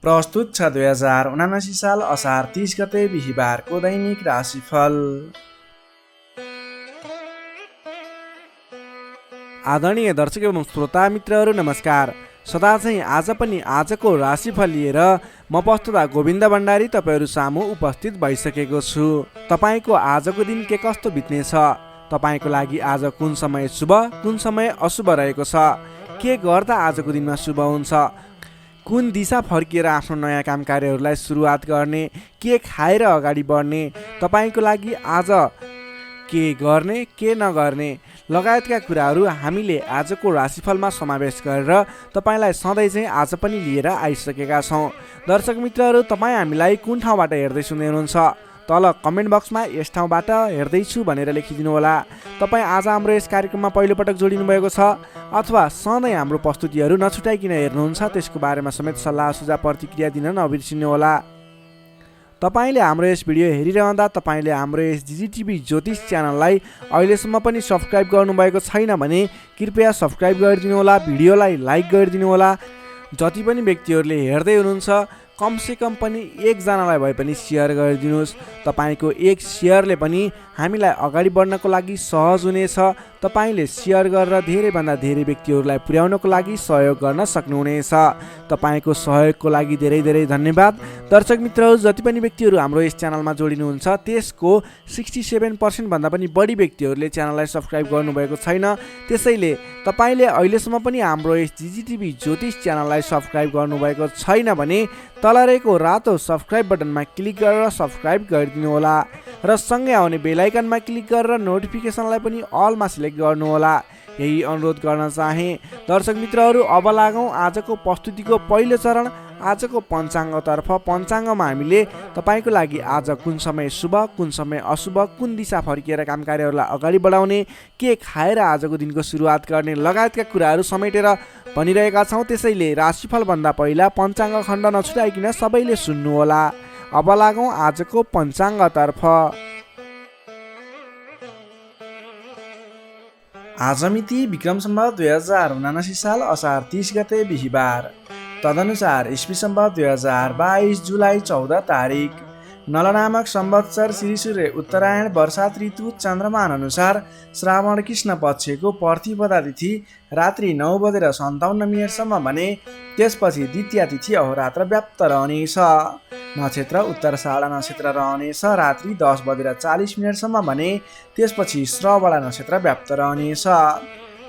प्रस्तुत छ 2079 साल असार 30 गते बिहिबारको दैनिक राशिफल। आदरणीय दर्शक एवं श्रोता मित्रहरू नमस्कार। सदा चाहिँ आज पनि आजको राशिफल लिएर म प्रस्तुता गोविन्द भण्डारी तपाईहरू सामु उपस्थित भइसकेको छु। तपाईको आजको दिन के कस्तो बित्नेछ, तपाईको लागि आज कुन समय शुभ कुन समय अशुभ रहेको छ, के गर्दा आजको दिनमा शुभ हुन्छ, कुन दिशा फर्किएर आफ्नो नयाँ काम कार्यहरूलाई सुरुवात गर्ने, के खाएर अगाडि बढ्ने, तपाईको लागि आज के गर्ने के नगर्ने लगायतका कुराहरू हामीले आजको राशिफलमा समावेश गरेर तपाईलाई सधैँ चाहिँ आज पनि लिएर आइसकेका छौँ। दर्शक मित्रहरू, तपाईँ हामीलाई कुन ठाउँबाट हेर्दै सुन्दै हुनुहुन्छ तल कमेन्ट बक्समा यस ठाउँबाट हेर्दैछु भनेर लेखिदिनु होला। तपाईँ आज हाम्रो यस कार्यक्रममा पहिलोपटक जोडिनु भएको छ अथवा सधैँ हाम्रो प्रस्तुतिहरू नछुटाइकन हेर्नुहुन्छ, त्यसको बारेमा समेत सल्लाह सुझाव प्रतिक्रिया दिन नबिर्सिनु होला। तपाईले हाम्रो यस भिडियो हेरिरहँदा तपाईले हाम्रो यस जिजिटिभी ज्योतिष च्यानललाई अहिलेसम्म पनि सब्सक्राइब गर्नुभएको छैन भने कृपया सब्सक्राइब गरिदिनु होला, भिडियोलाई लाइक गरिदिनु होला। जति पनि व्यक्तिहरूले हेर्दै हुनुहुन्छ कमसेकम पनि एकजनालाई भए पनि सेयर गरिदिनुहोस्। तपाईँको एक सेयरले पनि हामीलाई अगाडि बढ्नको लागि सहज हुनेछ। तपाईँले सेयर गरेर धेरैभन्दा धेरै व्यक्तिहरूलाई पुर्याउनको लागि सहयोग गर्न सक्नुहुनेछ। तपाईँको सहयोगको लागि धेरै धेरै धन्यवाद। दर्शक मित्रहरू, जति पनि व्यक्तिहरू हाम्रो यस च्यानलमा जोडिनुहुन्छ त्यसको 67% भन्दा पनि बढी व्यक्तिहरूले च्यानललाई सब्सक्राइब गर्नुभएको छैन। त्यसैले तपाईँले अहिलेसम्म पनि हाम्रो यस जिजिटिभी ज्योतिष च्यानललाई सब्सक्राइब गर्नुभएको छैन भने तल रहेको रातो सब्सक्राइब बटनमा क्लिक गरेर सब्सक्राइब गरिदिनु होला र सँगै आउने बेल आइकनमा क्लिक गरेर नोटिफिकेसनलाई पनि अलमा सिलेक्ट गर्नु होला। यही अनुरोध गर्न चाहे। दर्शक मित्रहरू, अब लागौँ आजको प्रस्तुतिको पहिलो चरण आजको पञ्चाङ्गतर्फ। पञ्चाङ्गमा हामीले तपाईँको लागि आज कुन समय शुभ कुन समय अशुभ, कुन दिशा फर्किएर काम कार्यहरूलाई अगाडि बढाउने, के खाएर आजको दिनको सुरुवात गर्ने लगायतका कुराहरू समेटेर भनिरहेका छौँ। त्यसैले राशिफलभन्दा पहिला पञ्चाङ्ग खण्ड नछुटाइकन सबैले सुन्नुहोला। अब लागौँ आजको पञ्चाङ्गतर्फ। आज मिति विक्रम सम्वत 2079 साल असार 30 गते बिहिबार, तदनुसार इस्वी सम्वत 2022 जुलाई 14 तारिक। नल नामक संवत्सर श्री सूर्य उत्तरायण वर्षात ऋतु चन्द्रमान अनुसार श्रावण कृष्ण पक्षको प्रतिपदा तिथि रात्रि 9:57 भने त्यसपछि द्वितीय तिथि अहोरात्र व्याप्त रहनेछ। नक्षत्र उत्तरषाढा नक्षत्र रहनेछ रात्रि 10:40 भने त्यसपछि श्रवणा नक्षत्र व्याप्त रहनेछ।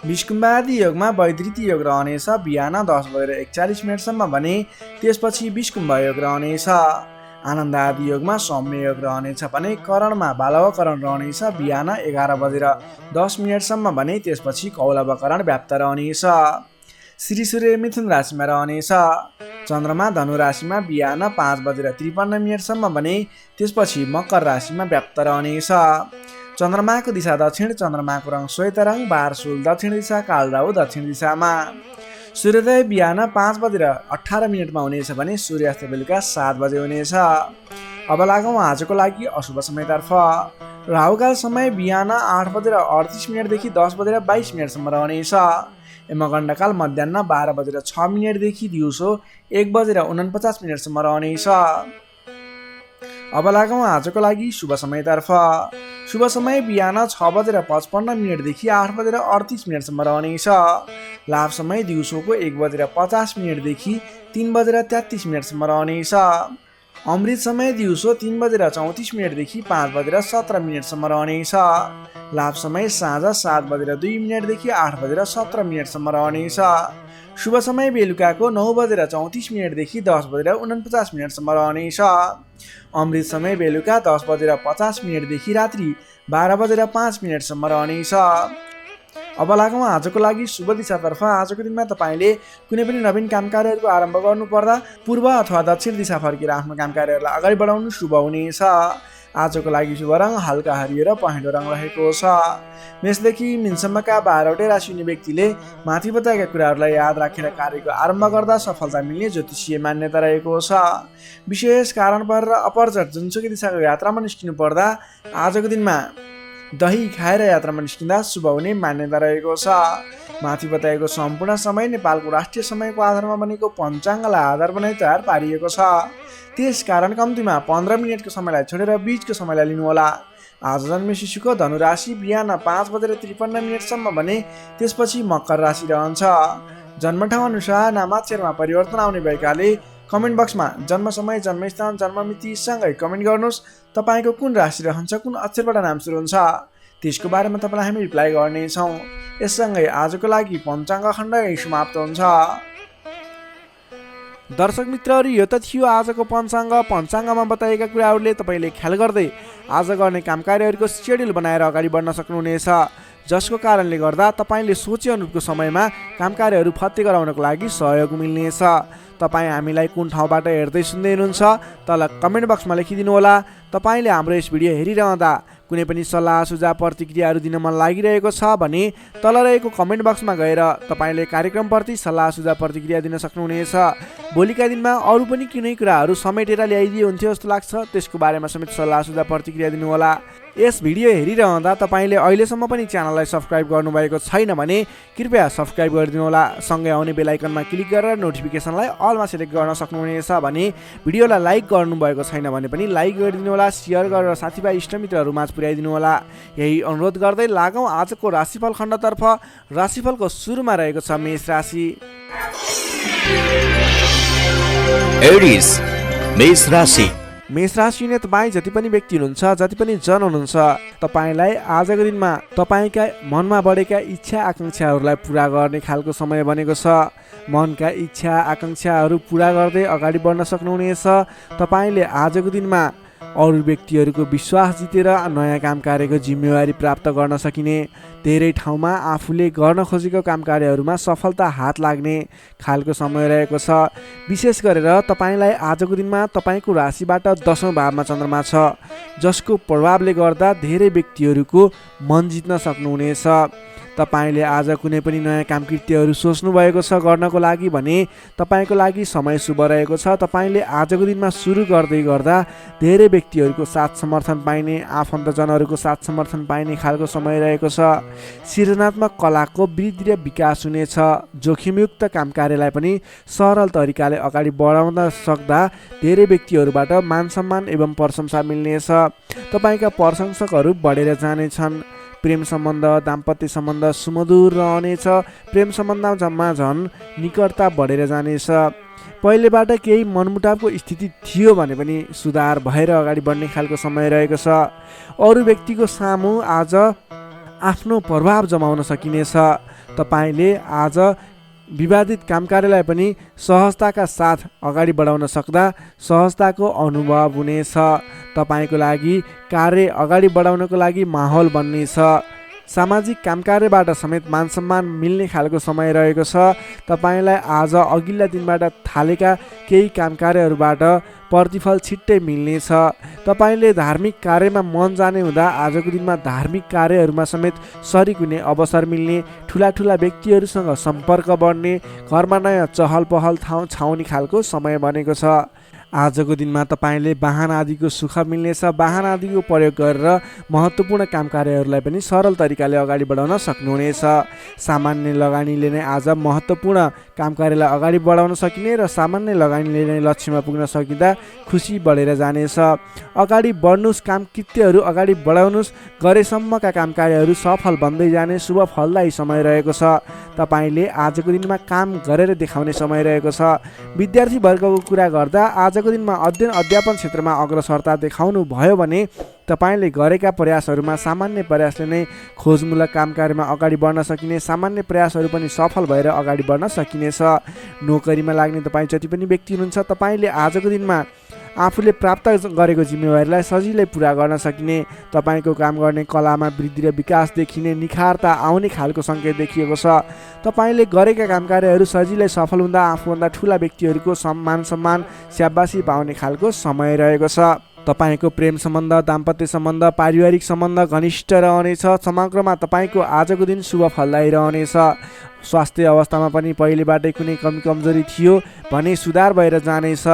विषकुम्भादि योगमा वैधृति योग रहनेछ बिहान 10:41 भने त्यसपछि विषकुम्भ योग रहनेछ। आनन्द आदि योगमा सौम्य योग रहनेछ भने करणमा बालवकरण रहनेछ बिहान 11:10 भने त्यसपछि कौलवकरण व्याप्त रहनेछ। श्री सूर्य मिथुन राशिमा रहनेछ। चन्द्रमा धनु राशिमा बिहान 5:53 भने त्यसपछि मकर राशिमा व्याप्त रहनेछ। चन्द्रमाको दिशा दक्षिण, चन्द्रमाको रङ श्वेत रङ, बार सूल दक्षिण दिशा, कालराहु दक्षिण दिशामा। सूर्योदय बिहान 5:18 हुनेछ भने सूर्यास्त बेलुका 7 बजे हुनेछ। अब लागौँ आजको लागि अशुभ समयतर्फ। राहुकाल समय बिहान 8:38 देखि 10:22 रहनेछ। यमगण्डकाल मध्याह्न 12:06 देखि दिउँसो 1:49 रहनेछ। अब लागौँ आजको लागि शुभ समयतर्फ। शुभ समय बिहान 6:55 देखि 8:38 रहनेछ। लाभ समय दिउँसोको 1:50 देखि 3:33 रहनेछ। अमृत समय दिउँसो 3:34 देखि 5:17 रहनेछ। लाभ समय साँझ 7:02 देखि 8:17 रहनेछ। शुभ समय बेलुकाको 9:34 देखि 10:49 रहनेछ। अमृत समय बेलुका 10:50 देखि रात्रि 12:05 रहनेछ। अब लागौँ आजको लागि शुभ दिशातर्फ। आजको दिनमा तपाईँले कुनै पनि नवीन काम कार्यहरूको आरम्भ गर्नुपर्दा पूर्व अथवा दक्षिण दिशा फर्केर आफ्नो काम कार्यहरूलाई अगाडि बढाउनु शुभ हुनेछ। आजको लागि शुभ रङ हल्का हरियो र पहेँलो रङ रहेको छ। मेषदेखि मीनसम्मका 12वटै राशि हुने व्यक्तिले माथि बताएका कुराहरूलाई याद राखेर कार्यको आरम्भ गर्दा सफलता मिल्ने ज्योतिषीय मान्यता रहेको छ। विशेष कारण परेर अपरझट जुनसुकै दिशाको यात्रामा निस्किनु पर्दा आजको दिनमा दही खाएर यात्रामा निस्किँदा शुभ हुने मान्यता रहेको छ। माथि बताएको सम्पूर्ण समय नेपालको राष्ट्रिय समयको आधारमा बनेको पञ्चाङ्गलाई आधार बनाई तयार पारिएको छ। त्यसकारण कम्तीमा 15 मिनटको समयलाई छोडेर बीचको समयलाई लिनुहोला। आज जन्मे शिशुको धनु राशि बिहान 5:53 भने त्यसपछि मकर राशि रहन्छ। जन्म ठाउँ अनुसार नामाक्षरमा परिवर्तन आउने भएकाले कमेन्ट बक्समा जन्म समय, जन्मस्थान, जन्ममिति सँगै कमेन्ट गर्नुहोस्। तपाईँको कुन राशि रहन्छ, कुन अक्षरबाट नाम सुरु हुन्छ, त्यसको बारेमा तपाईँलाई हामी रिप्लाई गर्नेछौँ। यससँगै आजको लागि पञ्चाङ्ग खण्ड यही समाप्त हुन्छ। दर्शक मित्रहरू, यो त थियो आजको पञ्चाङ्ग। पञ्चाङ्गमा बताएका कुराहरूले तपाईँले ख्याल गर्दै आज गर्ने काम कार्यहरूको सेड्युल बनाएर अगाडि बढ्न सक्नुहुनेछ, जसको कारणले गर्दा तपाईँले सोचे अनुरूपको समयमा काम कार्यहरू फत्ते गराउनको लागि सहयोग मिल्नेछ। तपाईँ हामीलाई कुन ठाउँबाट हेर्दै सुन्दै हुनुहुन्छ तल कमेन्ट बक्समा लेखिदिनुहोला। तपाईँले हाम्रो यस भिडियो हेरिरहँदा कुनै पनि सल्लाह सुझाव प्रतिक्रियाहरू दिन मन लागिरहेको छ भने तल रहेको कमेन्ट बक्समा गएर तपाईँले कार्यक्रमप्रति सल्लाह सुझाव प्रतिक्रिया दिन सक्नुहुनेछ। भोलिका दिनमा अरू पनि कुनै कुराहरू समेटेर ल्याइदिए हुन्थ्यो जस्तो लाग्छ, त्यसको बारेमा समेत सल्लाह सुझाव प्रतिक्रिया दिनुहोला। यस भिडियो हेरिरहँदा तपाईँले अहिलेसम्म पनि च्यानललाई सब्सक्राइब गर्नुभएको छैन भने कृपया सब्सक्राइब गरिदिनुहोला। सँगै आउने बेल आइकनमा क्लिक गरेर नोटिफिकेसनलाई अलमा सेलेक्ट गर्न सक्नुहुनेछ भने भिडियोलाई लाइक गर्नुभएको छैन भने पनि लाइक गरिदिनुहोला, सेयर गरेर साथीभाइ इष्टमित्रहरू माझ पुर्याइदिनुहोला। यही अनुरोध गर्दै लागौँ आजको राशिफल खण्डतर्फ। राशिफलको सुरुमा रहेको छ मेष राशि। एरिस मेष राशि। मेष राशि नै तपाईँ जति पनि व्यक्ति हुनुहुन्छ, जति पनि जन हुनुहुन्छ, तपाईँलाई आजको दिनमा तपाईँका मनमा बढेका इच्छा आकाङ्क्षाहरूलाई पुरा गर्ने खालको समय बनेको छ। मनका इच्छा आकाङ्क्षाहरू पुरा गर्दै अगाडि बढ्न सक्नुहुनेछ। तपाईँले आजको दिनमा अरू व्यक्तिहरूको विश्वास जितेर नयाँ काम कार्यको जिम्मेवारी प्राप्त गर्न सकिने, धेरै ठाउँमा आफूले गर्न खोजेको काम कार्यहरूमा सफलता हात लाग्ने खालको समय रहेको छ। विशेष गरेर तपाईँलाई आजको दिनमा तपाईँको राशिबाट 10औं भावमा चन्द्रमा छ, जसको प्रभावले गर्दा धेरै व्यक्तिहरूको मन जित्न सक्नुहुनेछ। तपाईँले आज कुनै पनि नयाँ काम कृत्यहरू सोच्नु भएको छ गर्नको लागि भने तपाईँको लागि समय शुभ रहेको छ। तपाईँले आजको दिनमा सुरु गर्दै गर्दा धेरै व्यक्तिहरूको साथ समर्थन पाइने, आफन्तजनहरूको साथ समर्थन पाइने खालको समय रहेको छ। सृजनात्मक कलाको वृद्धि र विकास हुनेछ। जोखिमयुक्त काम कार्यलाई पनि सरल तरिकाले अगाडि बढाउन सक्दा धेरै व्यक्तिहरूबाट मान सम्मान एवं प्रशंसा मिल्नेछ। तपाईँका प्रशंसकहरू बढेर जानेछन्। प्रेम सम्बन्ध, दाम्पत्य सम्बन्ध सुमधुर रहनेछ। प्रेम सम्बन्धमा झन् निकटता बढेर जानेछ। पहिलेबाट केही मनमुटावको स्थिति थियो भने पनि सुधार भएर अगाडि बढ्ने खालको समय रहेको छ। अरू व्यक्तिको सामु आज आफ्नो प्रभाव जमाउन सकिनेछ। तपाईँले आज विवादित काम कार्यलाई पनि सहजताका साथ अगाडि बढाउन सक्दा सहजताको अनुभव हुनेछ। तपाईँको लागि कार्य अगाडि बढाउनको लागि माहौल बन्नेछ। सामाजिक काम कार्यबाट समेत मान सम्मान मिल्ने खालको समय रहेको छ। तपाईँलाई आज अघिल्ला दिनबाट थालेका केही काम कार्यहरूबाट प्रतिफल छिट्टै मिल्नेछ। तपाईँले धार्मिक कार्यमा मन जाने हुँदा आजको दिनमा धार्मिक कार्यहरूमा समेत सरिक हुने अवसर मिल्ने, ठुला ठुला व्यक्तिहरूसँग सम्पर्क बढ्ने, घरमा नयाँ चहल पहल छाउने खालको समय बनेको छ। आजको दिनमा तपाईँले वाहन आदिको सुख मिल्नेछ। वाहन आदिको प्रयोग गरेर महत्त्वपूर्ण काम कार्यहरूलाई पनि सरल तरिकाले अगाडि बढाउन सक्नुहुनेछ। सामान्य लगानीले नै आज महत्त्वपूर्ण काम कार्यलाई अगाडि बढाउन सकिने र सामान्य लगानीले नै लक्ष्यमा पुग्न सकिँदा खुसी बढेर जानेछ। अगाडि बढ्नुहोस्, काम कृत्यहरू अगाडि बढाउनुहोस्। गरेसम्मका काम कार्यहरू सफल बन्दै जाने शुभ फलदायी समय रहेको छ। तपाईँले आजको दिनमा काम गरेर देखाउने समय रहेको छ। विद्यार्थी वर्गको कुरा गर्दा आजको दिनमा अध्ययन अध्यापन क्षेत्रमा अग्रसरता देखाउनु भयो भने तपाईँले गरेका प्रयासहरूमा सामान्य प्रयासले नै खोजमूलक काम कार्यमा अगाडि बढ्न सकिने, सामान्य प्रयासहरू पनि सफल भएर अगाडि बढ्न सकिनेछ। नोकरीमा लाग्ने तपाईँ जति पनि व्यक्ति हुनुहुन्छ, तपाईँले आजको दिनमा आफूले प्राप्त गरेको जिम्मेवारीलाई सजिलै पुरा गर्न सकिने, तपाईँको काम गर्ने कलामा वृद्धि र विकास देखिने, निखारता आउने खालको सङ्केत देखिएको छ। तपाईँले गरेका काम कार्यहरू सजिलै सफल हुँदा आफूभन्दा ठुला व्यक्तिहरूको सम्मान स्याबासी पाउने खालको समय रहेको छ। तपाईँको प्रेम सम्बन्ध, दाम्पत्य सम्बन्ध, पारिवारिक सम्बन्ध घनिष्ठ रहनेछ। समग्रमा तपाईँको आजको दिन शुभ फलदायी रहनेछ। स्वास्थ्य अवस्थामा पनि पहिलेबाटै कुनै कमी कमजोरी थियो भने सुधार भएर जानेछ।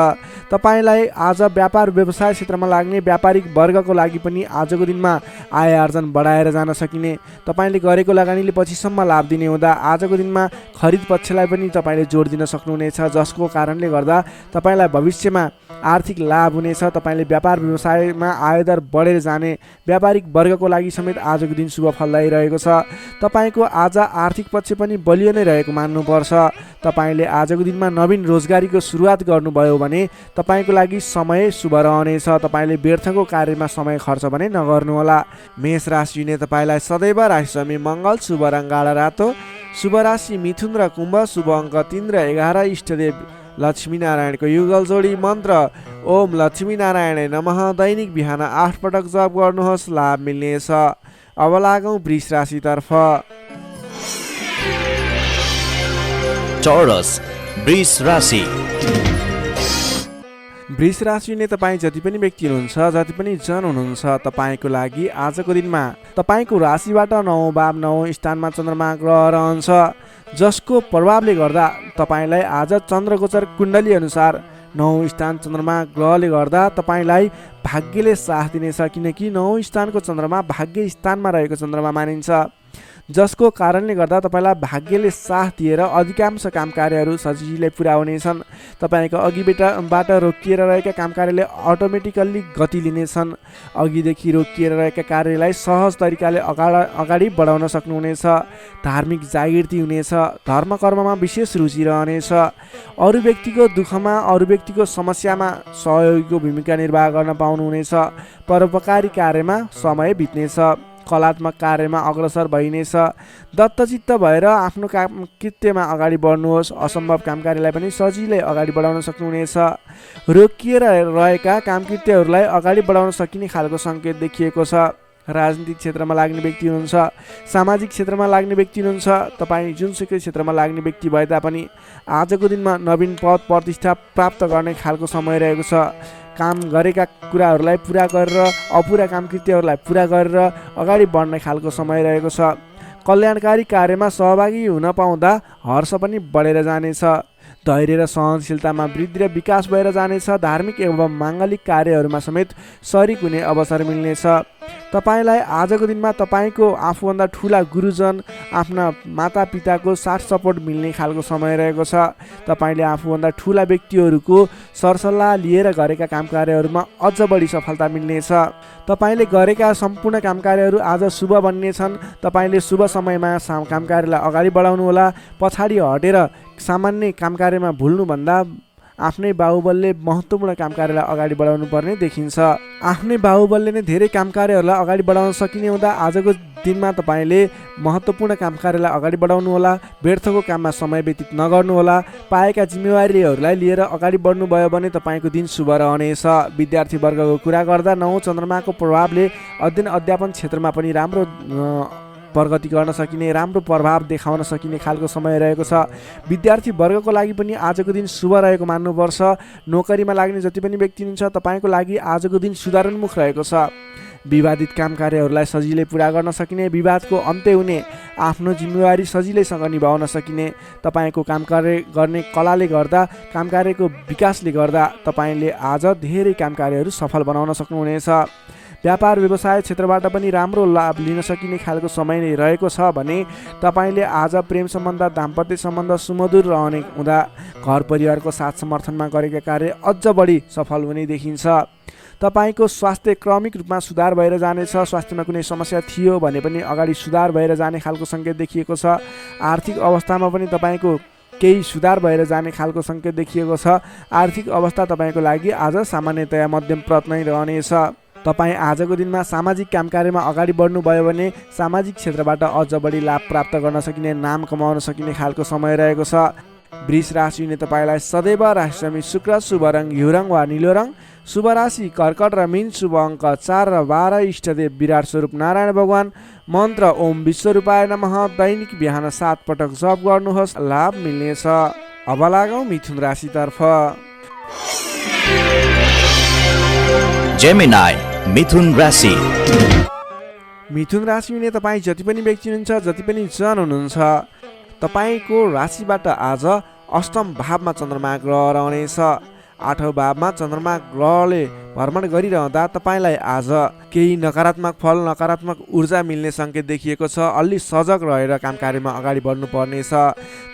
तपाईँलाई आज व्यापार व्यवसाय क्षेत्रमा लाग्ने व्यापारिक वर्गको लागि पनि आजको दिनमा आय आर्जन बढाएर जान सकिने, तपाईँले गरेको लगानीले पछिसम्म लाभ दिने हुँदा आजको दिनमा खरिद पक्षलाई पनि तपाईँले जोड दिन सक्नुहुनेछ, जसको कारणले गर्दा तपाईँलाई भविष्यमा आर्थिक लाभ हुनेछ। तपाईँले व्यापार व्यवसायमा आयदर बढेर जाने व्यापारिक वर्गको लागि समेत आजको दिन शुभ फलदायी रहेको छ। तपाईँको आज आर्थिक पक्ष पनि बलियो नै रहेको मान्नुपर्छ। तपाईँले आजको दिनमा नवीन रोजगारीको सुरुवात गर्नुभयो भने तपाईँको लागि समय शुभ रहनेछ। तपाईँले व्यर्थको कार्यमा समय खर्च भने नगर्नुहोला। मेष राशिले तपाईँलाई सदैव राशिसमी मङ्गल, शुभ रङ गाढा रातो, शुभ राशि मिथुन र कुम्भ, शुभ अङ्क 3 र 11, इष्टदेव लक्ष्मीनारायणको युगल जोडी मन्त्र ओम लक्ष्मीनारायण नमः। दैनिक बिहान 8 पटक जप गर्नुहोस्, लाभ मिल्नेछ। अब लागौँ वृष राशितर्फ। चौरस वृष राशि। वृष राशिले तपाईँ जति पनि व्यक्ति हुनुहुन्छ, जति पनि जन हुनुहुन्छ, तपाईँको लागि आजको दिनमा तपाईँको राशिबाट 9 भाव 9 स्थानमा चन्द्रमा ग्रह रहन्छ, जसको प्रभावले गर्दा तपाईँलाई आज चन्द्रगोचर कुण्डली अनुसार 9 स्थान चन्द्रमा ग्रहले गर्दा तपाईँलाई भाग्यले साथ दिनेछ। किनकि 9 स्थानको चन्द्रमा भाग्य स्थानमा रहेको चन्द्रमा मानिन्छ, जसको कारणले गर्दा तपाईँलाई भाग्यले साथ दिएर अधिकांश काम कार्यहरू सजिलै पुरा हुनेछन्। तपाईँको अघिबाट रोकिएर रहेका काम कार्यले अटोमेटिकल्ली गति लिनेछन्। अघिदेखि रोकिएर रहेका कार्यलाई सहज तरिकाले अगाडि बढाउन सक्नुहुनेछ। धार्मिक जागृति हुनेछ। धर्म कर्ममा विशेष रुचि रहनेछ। अरू व्यक्तिको दुःखमा, अरू व्यक्तिको समस्यामा सहयोगीको भूमिका निर्वाह गर्न पाउनुहुनेछ। परोपकारी कार्यमा समय बित्नेछ। कलात्मक कार्यमा अग्रसर भइनेछ। दत्तचित्त भएर आफ्नो काम कृत्यमा अगाडि बढ्नुहोस्। असम्भव काम कार्यलाई पनि सजिलै अगाडि बढाउन सक्नुहुनेछ। रोकिएर रहेका काम कृत्यहरूलाई अगाडि बढाउन सकिने खालको सङ्केत देखिएको छ। राजनीतिक क्षेत्रमा लाग्ने व्यक्ति हुनुहुन्छ, सामाजिक क्षेत्रमा लाग्ने व्यक्ति हुनुहुन्छ, तपाईँ जुनसुकै क्षेत्रमा लाग्ने व्यक्ति भए तापनि आजको दिनमा नवीन पद प्रतिष्ठा प्राप्त गर्ने खालको समय रहेको छ। काम गरेका कुराहरूलाई पुरा गरेर अपुरा काम कृत्यहरूलाई पुरा गरेर अगाडि बढ्ने खालको समय रहेको छ। कल्याणकारी कार्यमा सहभागी हुन पाउँदा हर्ष पनि बढेर जानेछ। धैर्य र सहनशीलतामा वृद्धि र विकास भएर जानेछ। धार्मिक एवं माङ्गलिक कार्यहरूमा समेत शरीक हुने अवसर मिल्नेछ। तपाईँलाई आजको दिनमा तपाईँको आफूभन्दा ठुला गुरुजन, आफ्ना मातापिताको साथ सपोर्ट मिल्ने खालको समय रहेको छ। तपाईँले आफूभन्दा ठुला व्यक्तिहरूको सरसल्लाह लिएर गरेका काम कार्यहरूमा अझ बढी सफलता मिल्नेछ। तपाईँले गरेका सम्पूर्ण काम कार्यहरू आज शुभ बन्नेछन्। तपाईँले शुभ समयमा काम कार्यलाई अगाडि बढाउनुहोला। पछाडि हटेर सामान्य काम कार्यमा भुल्नुभन्दा आफ्नै बाहुबलले महत्त्वपूर्ण काम कार्यलाई अगाडि बढाउनु पर्ने देखिन्छ। आफ्नै बाहुबलले नै धेरै काम कार्यहरूलाई अगाडि बढाउन सकिने हुँदा आजको दिनमा तपाईँले महत्त्वपूर्ण काम कार्यलाई अगाडि बढाउनुहोला। व्यर्थको काममा समय व्यतीत नगर्नुहोला। पाएका जिम्मेवारीहरूलाई लिएर अगाडि बढ्नुभयो भने तपाईँको दिन शुभ रहनेछ। विद्यार्थी वर्गको कुरा गर्दा 9 चन्द्रमाको प्रभावले अध्ययन अध्यापन क्षेत्रमा पनि राम्रो प्रगति गर्न सकिने, राम्रो प्रभाव देखाउन सकिने खालको समय रहेको छ। विद्यार्थी वर्गको लागि पनि आजको दिन शुभ रहेको मान्नुपर्छ। नोकरीमा लाग्ने जति पनि व्यक्ति हुनुहुन्छ, तपाईँको लागि आजको दिन सुधारोन्मुख रहेको छ। विवादित काम कार्यहरूलाई सजिलै पुरा गर्न सकिने, विवादको अन्त्य हुने, आफ्नो जिम्मेवारी सजिलैसँग निभाउन सकिने। तपाईँको काम कार्य गर्ने कलाले गर्दा, काम कार्यको विकासले गर्दा तपाईँले आज धेरै काम कार्यहरू सफल बनाउन सक्नुहुनेछ। व्यापार व्यवसाय क्षेत्रबाट पनि राम्रो लाभ लिन सकिने खालको समय नै रहेको छ भने तपाईँले आज प्रेम सम्बन्ध, दाम्पत्य सम्बन्ध सुमधुर रहने हुँदा घर परिवारको साथ समर्थनमा गरेका कार्य अझ बढी सफल हुने देखिन्छ। तपाईँको स्वास्थ्य क्रमिक रूपमा सुधार भएर जानेछ। स्वास्थ्यमा कुनै समस्या थियो भने पनि अगाडि सुधार भएर जाने खालको सङ्केत देखिएको छ। आर्थिक अवस्थामा पनि तपाईँको केही सुधार भएर जाने खालको सङ्केत देखिएको छ। आर्थिक अवस्था तपाईँको लागि आज सामान्यतया मध्यम प्रत नै रहनेछ। तपाईँ आजको दिनमा सामाजिक काम कार्यमा अगाडि बढ्नुभयो भने सामाजिक क्षेत्रबाट अझ बढी लाभ प्राप्त गर्न सकिने, नाम कमाउन सकिने खालको समय रहेको छ। वृष राशिले तपाईँलाई सदैव राशिसमी शुक्र, शुभ रङ घिउ रङ वा निलो रङ, शुभ राशि कर्कट र मीन, शुभ अङ्क 4 र 12, इष्टदेव विराट स्वरूप नारायण भगवान, मन्त्र ओम विश्वरूपाय नमः। दैनिक बिहान 7 पटक जप गर्नुहोस्, लाभ मिल्नेछ। अब लागौँ मिथुन राशितर्फ। जेमिनाई मिथुन राशि। मिथुन राशिले तपाईँ जति पनि व्यक्ति हुनुहुन्छ, जति पनि जन हुनुहुन्छ, तपाईँको राशिबाट आज अष्टम भावमा चन्द्रमा ग्रह रहनेछ। 8औं भावमा चन्द्रमा ग्रहले भ्रमण गरिरहँदा तपाईँलाई आज केही नकारात्मक फल, नकारात्मक ऊर्जा मिल्ने सङ्केत देखिएको छ। अलि सजग रहेर काम कार्यमा अगाडि बढ्नुपर्नेछ।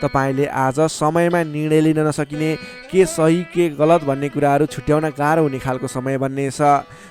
तपाईँले आज समयमा निर्णय लिन नसकिने, के सही के गलत भन्ने कुराहरू छुट्याउन गाह्रो हुने खालको समय बन्नेछ।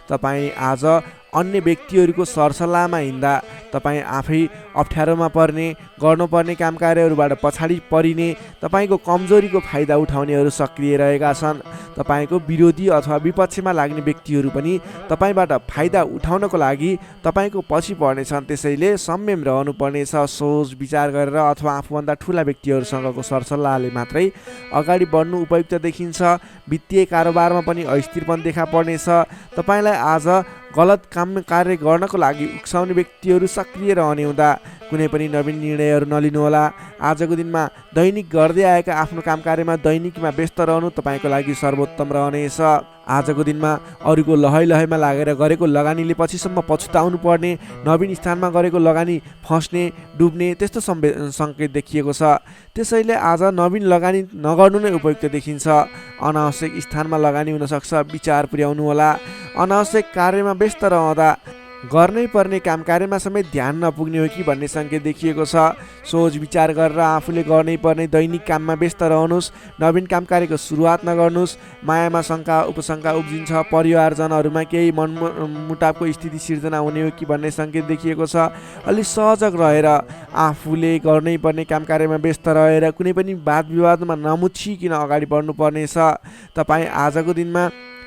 तपाईँ आज अन्य व्यक्तिहरूको सरसल्लाहमा हिँड्दा तपाईँ आफै अप्ठ्यारोमा पर्ने, गर्नुपर्ने काम कार्यहरूबाट पछाडि परिने, तपाईँको कमजोरीको फाइदा उठाउनेहरू सक्रिय रहेका छन्। तपाईँको विरोधी अथवा विपक्षमा लाग्ने व्यक्तिहरू पनि तपाईँबाट फाइदा उठाउनको लागि तपाईँको पछि पर्नेछन्। त्यसैले संयम रहनुपर्नेछ। सोच विचार गरेर अथवा आफूभन्दा ठुला व्यक्तिहरूसँगको सरसल्लाहले मात्रै अगाडि बढ्नु उपयुक्त देखिन्छ। वित्तीय कारोबारमा पनि अस्थिरपन देखा पर्नेछ। तपाईँलाई आज गलत काम कार्य गर्नको लागि उक्साउने व्यक्तिहरू सक्रिय रहने हुँदा कुनै पनि नवीन निर्णयहरू नलिनुहोला। आजको दिनमा दैनिक गर्दै आएका आफ्नो काम कार्यमा दैनिकमा व्यस्त रहनु तपाईँको लागि सर्वोत्तम रहनेछ। आजको दिनमा अरूको लहैमा लागेर गरेको लगानीले पछिसम्म पछुताउनु पर्ने, नवीन स्थानमा गरेको लगानी फस्ने, डुब्ने त्यस्तो सङ्केत देखिएको छ। त्यसैले आज नवीन लगानी नगर्नु नै उपयुक्त देखिन्छ। अनावश्यक स्थानमा लगानी हुनसक्छ, विचार पुर्याउनु होला। अनावश्यक कार्यमा व्यस्त रहँदा गर्नै पर्ने काम कार्यमा समेत ध्यान नपुग्ने हो कि भन्ने सङ्केत देखिएको छ। सोच विचार गरेर आफूले गर्नै पर्ने दैनिक काममा व्यस्त रहनुहोस्। नवीन काम कार्यको सुरुवात नगर्नुहोस्। मायामा शङ्का उपशङ्का उब्जिन्छ। परिवारजनहरूमा केही मनमुटावको स्थिति सिर्जना हुने हो कि भन्ने सङ्केत देखिएको छ। अलि सहजग रहेर आफूले गर्नै पर्ने काम कार्यमा व्यस्त रहेर कुनै पनि वाद विवादमा नमुछिकन अगाडि बढ्नुपर्नेछ। तपाईँ आजको दिनमा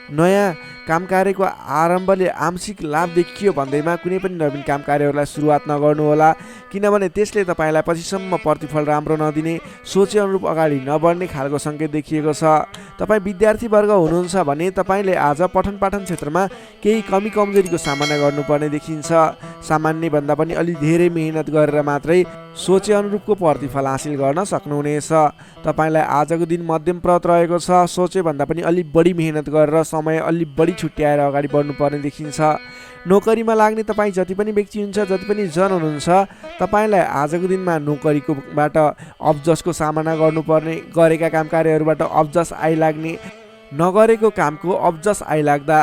नयाँ काम कार्यको आरम्भले आंशिक लाभ देखियो भन्दैमा कुनै पनि नवीन काम कार्यहरूलाई सुरुवात नगर्नुहोला, किनभने त्यसले तपाईँलाई पछिसम्म प्रतिफल राम्रो नदिने, सोचे अनुरूप अगाडि नबढ्ने खालको सङ्केत देखिएको छ। तपाईँ विद्यार्थी वर्ग हुनुहुन्छ भने तपाईँले आज पठन पाठन क्षेत्रमा केही कमी कमजोरीको सामना गर्नुपर्ने देखिन्छ। सामान्य भन्दा पनि अलि धेरै मेहनत गरेर मात्रै सोचे अनुरूपको प्रतिफल हासिल गर्न सक्नुहुनेछ। तपाईँलाई आजको दिन मध्यमप्रद रहेको छ। सोचे भन्दा पनि अलि बढी मेहनत गरेर समय अलि बढी छुट्याएर अगाडि बढ्नुपर्ने देखिन्छ। नोकरीमा लाग्ने तपाईँ जति पनि व्यक्ति हुन्छ, जति पनि जन हुनुहुन्छ, तपाईँलाई आजको दिनमा नोकरीकोबाट अब्जसको सामना गर्नुपर्ने, गरेका काम कार्यहरूबाट अब्जस आइलाग्ने, नगरेको कामको अब्जस आइलाग्दा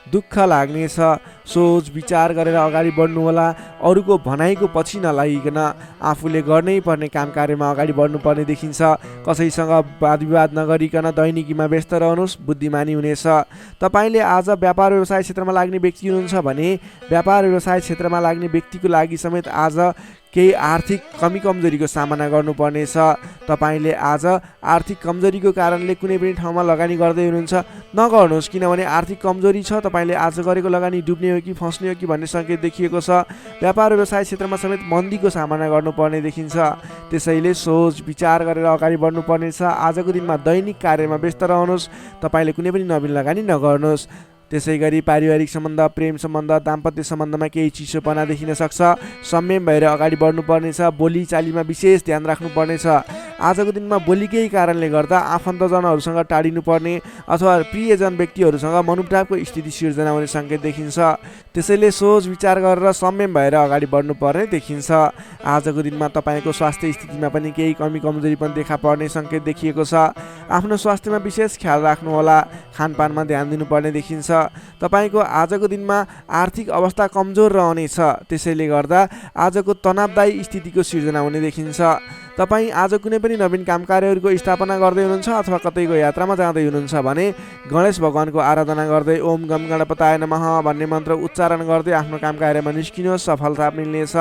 दुःख लाग्नेछ। सोच विचार गरेर अगाडि बढ्नुहोला। अरूको भनाइको पछि नलागिकन आफूले गर्नै पर्ने काम कार्यमा अगाडि बढ्नुपर्ने देखिन्छ। कसैसँग वाद विवाद नगरिकन दैनिकीमा व्यस्त रहनुहोस्, बुद्धिमानी हुनेछ। तपाईँले आज व्यापार व्यवसाय क्षेत्रमा लाग्ने व्यक्ति हुनुहुन्छ भने व्यापार व्यवसाय क्षेत्रमा लाग्ने व्यक्तिको लागि समेत आज केही आर्थिक कमी कमजोरीको सामना गर्नुपर्नेछ। तपाईँले आज आर्थिक कमजोरीको कारणले कुनै पनि ठाउँमा लगानी गर्दै हुनुहुन्छ, नगर्नुहोस्, किनभने आर्थिक कमजोरी छ। तपाईँले आज गरेको लगानी डुब्ने हो कि फस्ने हो कि भन्ने सङ्केत देखिएको छ। व्यापार व्यवसाय क्षेत्रमा समेत मन्दीको सामना गर्नुपर्ने देखिन्छ। त्यसैले सोच विचार गरेर अगाडि बढ्नुपर्नेछ। आजको दिनमा दैनिक कार्यमा व्यस्त रहनुहोस्। तपाईँले कुनै पनि नवीन लगानी नगर्नुहोस्। त्यसै गरी पारिवारिक सम्बन्ध, प्रेम सम्बन्ध, दाम्पत्य सम्बन्धमा केही चिसोपना देखिन सक्छ। संयम भएर अगाडि बढ्नुपर्नेछ। बोली चालीमा विशेष ध्यान राख्नुपर्नेछ। आजको दिनमा बोलीकै कारणले गर्दा आफन्तजनहरूसँग टाढिनुपर्ने अथवा प्रियजन व्यक्तिहरूसँग मनमुटावको स्थिति सिर्जना हुने सङ्केत देखिन्छ। त्यसैले सोच विचार गरेर संयम भएर अगाडि बढ्नुपर्ने देखिन्छ। आजको दिनमा तपाईँको स्वास्थ्य स्थितिमा पनि केही कमी कमजोरी पनि देखा पर्ने सङ्केत देखिएको छ। आफ्नो स्वास्थ्यमा विशेष ख्याल राख्नुहोला। खानपानमा ध्यान दिनुपर्ने देखिन्छ। तपाईँको आजको दिनमा आर्थिक अवस्था कमजोर रहनेछ। त्यसैले गर्दा आजको तनावदायी स्थितिको सिर्जना हुने देखिन्छ। तपाईँ आज कुनै पनि नवीन काम कार्यहरूको स्थापना गर्दै हुनुहुन्छ अथवा कतैको यात्रामा जाँदै हुनुहुन्छ भने गणेश भगवानको आराधना गर्दै ओम गम गणपताय नमः भन्ने मन्त्र उच्चारण गर्दै आफ्नो काम कार्यमा निस्किनुहोस्, सफलता मिल्नेछ।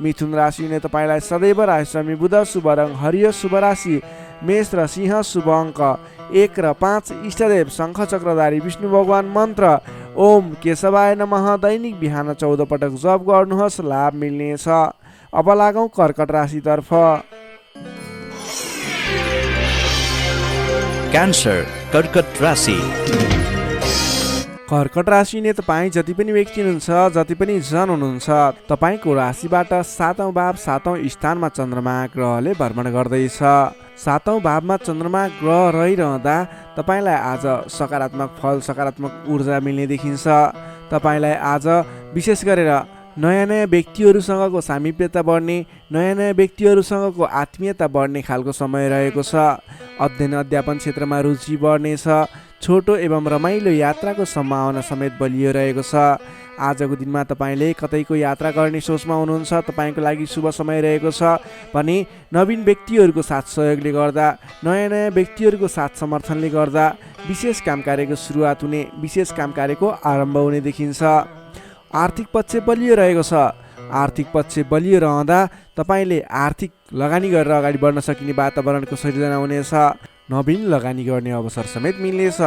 मिथुन राशिले तपाईँलाई सदैव राशि बुध शुभ रङ हरियो, शुभ राशि मेष र सिंह, शुभ अङ्क 1 र 5, इष्टदेव शङ्ख चक्रधारी विष्णु भगवान, मन्त्र ओम केशवाय नमः। दैनिक बिहान 14 पटक जप गर्नुहोस्, लाभ मिल्नेछ। अब लागौँ कर्कट राशितर्फ। क्यान्सर कर्कट राशि। कर्कट राशि ने तपाईँ जति पनि व्यक्ति हुनुहुन्छ, जति पनि जन हुनुहुन्छ, तपाईँको राशिबाट 7औं भाव 7औं स्थानमा चन्द्रमा ग्रहले भ्रमण गर्दैछ। 7औं भावमा चन्द्रमा ग्रह रहिरहँदा तपाईँलाई आज सकारात्मक फल, सकारात्मक ऊर्जा मिल्ने देखिन्छ। तपाईँलाई आज विशेष गरेर नयाँ नयाँ व्यक्तिहरूसँगको सामिप्यता बढ्ने, नयाँ नयाँ व्यक्तिहरूसँगको आत्मीयता बढ्ने खालको समय रहेको छ। अध्ययन अध्यापन क्षेत्रमा रुचि बढ्नेछ। छोटो एवं रमाइलो यात्राको सम्भावना समेत बलियो रहेको छ। आजको दिनमा तपाईँले कतैको यात्रा गर्ने सोचमा हुनुहुन्छ, तपाईँको लागि शुभ समय रहेको छ भने नवीन व्यक्तिहरूको साथ सहयोगले गर्दा, नयाँ नयाँ व्यक्तिहरूको साथ समर्थनले गर्दा विशेष काम कार्यको सुरुवात हुने, विशेष काम कार्यको आरम्भ हुने देखिन्छ। आर्थिक पक्ष बलियो रहेको छ। आर्थिक पक्ष बलियो रहँदा तपाईँले आर्थिक लगानी गरेर अगाडि बढ्न सकिने वातावरणको सृजना हुनेछ। नवीन लगानी गर्ने अवसर समेत मिल्नेछ।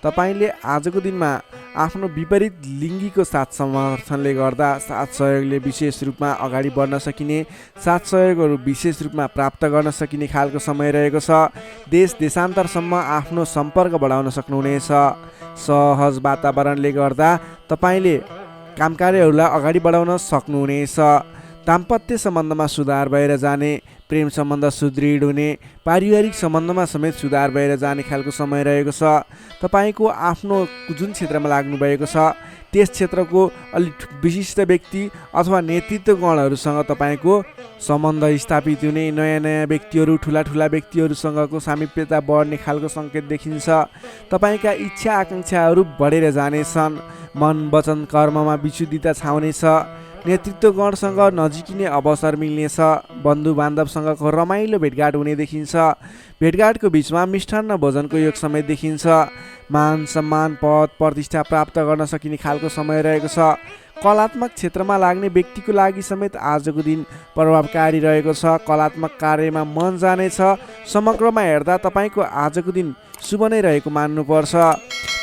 तपाईँले आजको दिनमा आफ्नो विपरीत लिङ्गीको साथ समर्थनले गर्दा साथ सहयोगले विशेष रूपमा अगाडि बढ्न सकिने, साथ सहयोगहरू विशेष रूपमा प्राप्त गर्न सकिने खालको समय रहेको छ। देश देशान्तरसम्म आफ्नो सम्पर्क बढाउन सक्नुहुनेछ। सहज वातावरणले गर्दा तपाईँले काम कार्यहरूलाई अगाडि बढाउन सक्नुहुनेछ। दाम्पत्य सम्बन्धमा सुधार भएर जाने, प्रेम सम्बन्ध सुदृढ हुने, पारिवारिक सम्बन्धमा समेत सुधार भएर जाने खालको समय रहेको छ। तपाईँको आफ्नो जुन क्षेत्रमा लाग्नुभएको छ त्यस क्षेत्रको अलिक विशिष्ट व्यक्ति अथवा नेतृत्वगणहरूसँग तपाईँको सम्बन्ध स्थापित हुने, नयाँ नयाँ व्यक्तिहरू, ठुला ठुला व्यक्तिहरूसँगको सामिप्यता बढ्ने खालको सङ्केत देखिन्छ। तपाईँका इच्छा आकाङ्क्षाहरू बढेर जानेछन्। मन वचन कर्ममा विशुद्धिता छाउनेछ। नेतृत्वगणसँग नजिकिने अवसर मिल्नेछ। बन्धु बान्धवसँगको रमाइलो भेटघाट हुने देखिन्छ। भेटघाटको बिचमा मिष्ठान्न भोजनको योग समेत देखिन्छ। मान सम्मान पद प्रतिष्ठा प्राप्त गर्न सकिने खालको समय रहेको छ। कलात्मक क्षेत्रमा लाग्ने व्यक्तिको लागि समेत आजको दिन प्रभावकारी रहेको छ। कलात्मक कार्यमा मन जानेछ। समग्रमा हेर्दा तपाईँको आजको दिन शुभ नै रहेको मान्नुपर्छ।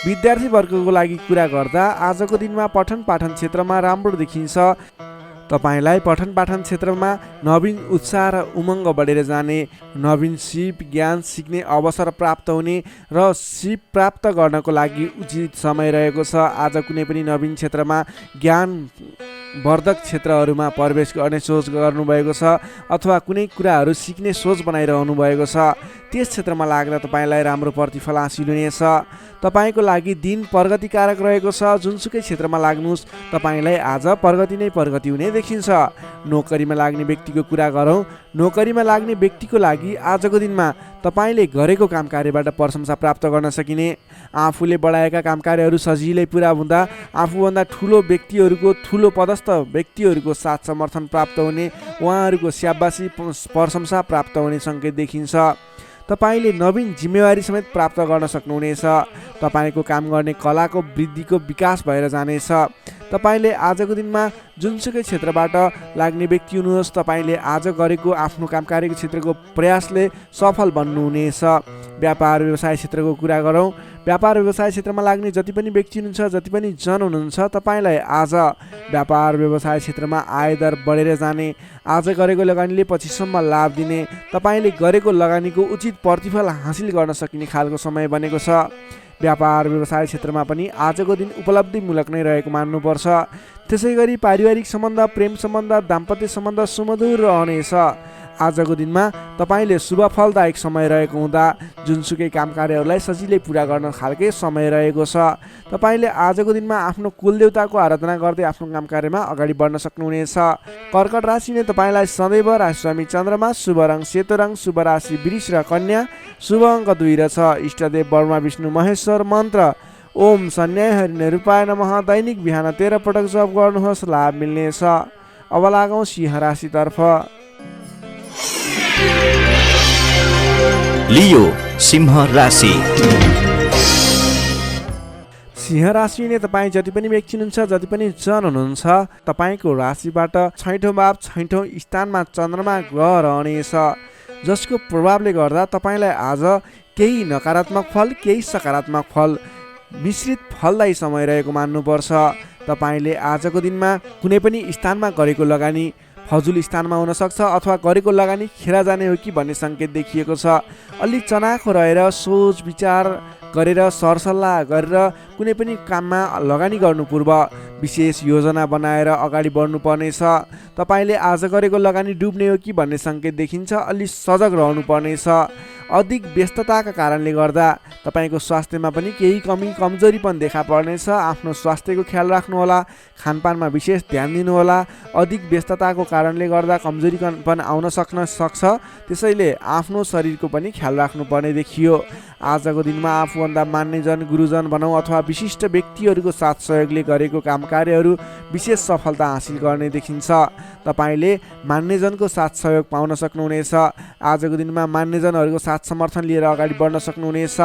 विद्यार्थी वर्गको लागि कुरा गर्दा आजको दिनमा पठन पाठन क्षेत्रमा राम्रो देखिन्छ। तपाईँलाई पठन पाठन क्षेत्रमा नवीन उत्साह र उमङ्ग बढेर जाने, नवीन सिप ज्ञान सिक्ने अवसर प्राप्त हुने र सिप प्राप्त गर्नको लागि उचित समय रहेको छ। आज कुनै पनि नवीन क्षेत्रमा ज्ञान वर्धक क्षेत्रहरूमा प्रवेश गर्ने सोच गर्नुभएको छ अथवा कुनै कुराहरू सिक्ने सोच बनाइरहनु भएको छ, त्यस क्षेत्रमा लाग्दा तपाईँलाई राम्रो प्रतिफल हासिल हुनेछ। तपाईँको लागि दिन प्रगतिकारक रहेको छ। जुनसुकै क्षेत्रमा लाग्नुहोस् तपाईँलाई आज प्रगति नै प्रगति हुने देखिन्छ। नोकरीमा लाग्ने व्यक्तिको कुरा गरौँ। नोकरीमा लाग्ने व्यक्तिको लागि आजको दिनमा तपाईँले गरेको काम कार्यबाट प्रशंसा प्राप्त गर्न सकिने, आफूले बढाएका काम कार्यहरू सजिलै पुरा हुँदा आफूभन्दा ठुलो व्यक्तिहरूको, ठुलो पदस्थ व्यक्तिहरूको साथ समर्थन प्राप्त हुने, उहाँहरूको स्याबासी प्रशंसा प्राप्त हुने सङ्केत देखिन्छ। तपाईँले नवीन जिम्मेवारी समेत प्राप्त गर्न सक्नुहुनेछ। तपाईँको काम गर्ने कलाको वृद्धिको विकास भएर जानेछ। तपाईँले आजको दिनमा जुनसुकै क्षेत्रबाट लाग्ने व्यक्ति हुनुहोस्, तपाईँले आज गरेको आफ्नो काम कार्यको क्षेत्रको प्रयासले सफल बन्नुहुनेछ। व्यापार व्यवसाय क्षेत्रको कुरा गरौँ। व्यापार व्यवसाय क्षेत्रमा लाग्ने जति पनि व्यक्ति हुनुहुन्छ, जति पनि जन हुनुहुन्छ, तपाईँलाई आज व्यापार व्यवसाय क्षेत्रमा आयदर बढेर जाने, आज गरेको लगानीले पछिसम्म लाभ दिने, तपाईँले गरेको लगानीको उचित प्रतिफल हासिल गर्न सकिने खालको समय बनेको छ। व्यापार व्यवसाय क्षेत्रमा पनि आजको दिन उपलब्धिमूलक नै रहेको मान्नुपर्छ। त्यसै गरी पारिवारिक सम्बन्ध, प्रेम सम्बन्ध, दाम्पत्य सम्बन्ध सुमधुर रहनेछ। आजको दिनमा तपाईँले शुभ फलदायक समय रहेको हुँदा जुनसुकै काम कार्यहरूलाई सजिलै पुरा गर्न खालके समय रहेको छ। तपाईँले आजको दिनमा आफ्नो कुलदेवताको आराधना गर्दै आफ्नो काम कार्यमा अगाडि बढ्न सक्नुहुनेछ। कर्कट राशिले तपाईँलाई सदैव राशिस्वामी चन्द्रमा, शुभ रङ सेतो रङ, शुभ राशि वृष र कन्या, शुभ अङ्क 2 र 6, इष्टदेव ब्रह्मा विष्णु महेश्वर, मन्त्र ओम सन्याय हरि निरूपाय नमः। दैनिक बिहान 13 पटक जप गर्नुहोस्, लाभ मिल्नेछ। अब लागौँ सिंह राशितर्फ। लियो सिंह राशि। सिंह राशि नै तपाईँ जति पनि व्यक्ति हुनुहुन्छ, जति पनि जन हुनुहुन्छ, तपाईँको राशिबाट 6औं भाव 6औं स्थानमा चन्द्रमा ग्रह रहनेछ, जसको प्रभावले गर्दा तपाईँलाई आज केही नकारात्मक फल, केही सकारात्मक फल मिश्रित फलदायी समय रहेको मान्नुपर्छ। तपाईँले आजको दिनमा कुनै पनि स्थानमा गरेको लगानी फजुल स्थानमा हुनसक्छ अथवा गरेको लगानी खेर जाने हो कि भन्ने सङ्केत देखिएको छ। अलिक चनाखो रहेर सोच विचार गरेर सरसल्लाह गरेर कुनै पनि काममा लगानी गर्नु पूर्व विशेष योजना बनाएर अगाडि बढ्नुपर्नेछ। तपाईँले आज गरेको लगानी डुब्ने हो कि भन्ने सङ्केत देखिन्छ, अलि सजग रहनुपर्नेछ। अधिक व्यस्तताका कारणले गर्दा तपाईँको स्वास्थ्यमा पनि केही कमजोरी पनि देखा पर्नेछ। आफ्नो स्वास्थ्यको ख्याल राख्नुहोला, खानपानमा विशेष ध्यान दिनुहोला। अधिक व्यस्तताको कारणले गर्दा कमजोरी पनि आउन सक्छ, त्यसैले आफ्नो शरीरको पनि ख्याल राख्नुपर्ने देखियो। आजको दिनमा आफूभन्दा मान्यजन, गुरुजन भनौँ अथवा विशिष्ट व्यक्तिहरूको साथ सहयोगले गरेको काम कार्यहरू विशेष सफलता हासिल गर्ने देखिन्छ। तपाईँले मान्यजनको साथ सहयोग पाउन सक्नुहुनेछ। आजको दिनमा मान्यजनहरूको साथ समर्थन लिएर अगाडि बढ्न सक्नुहुनेछ।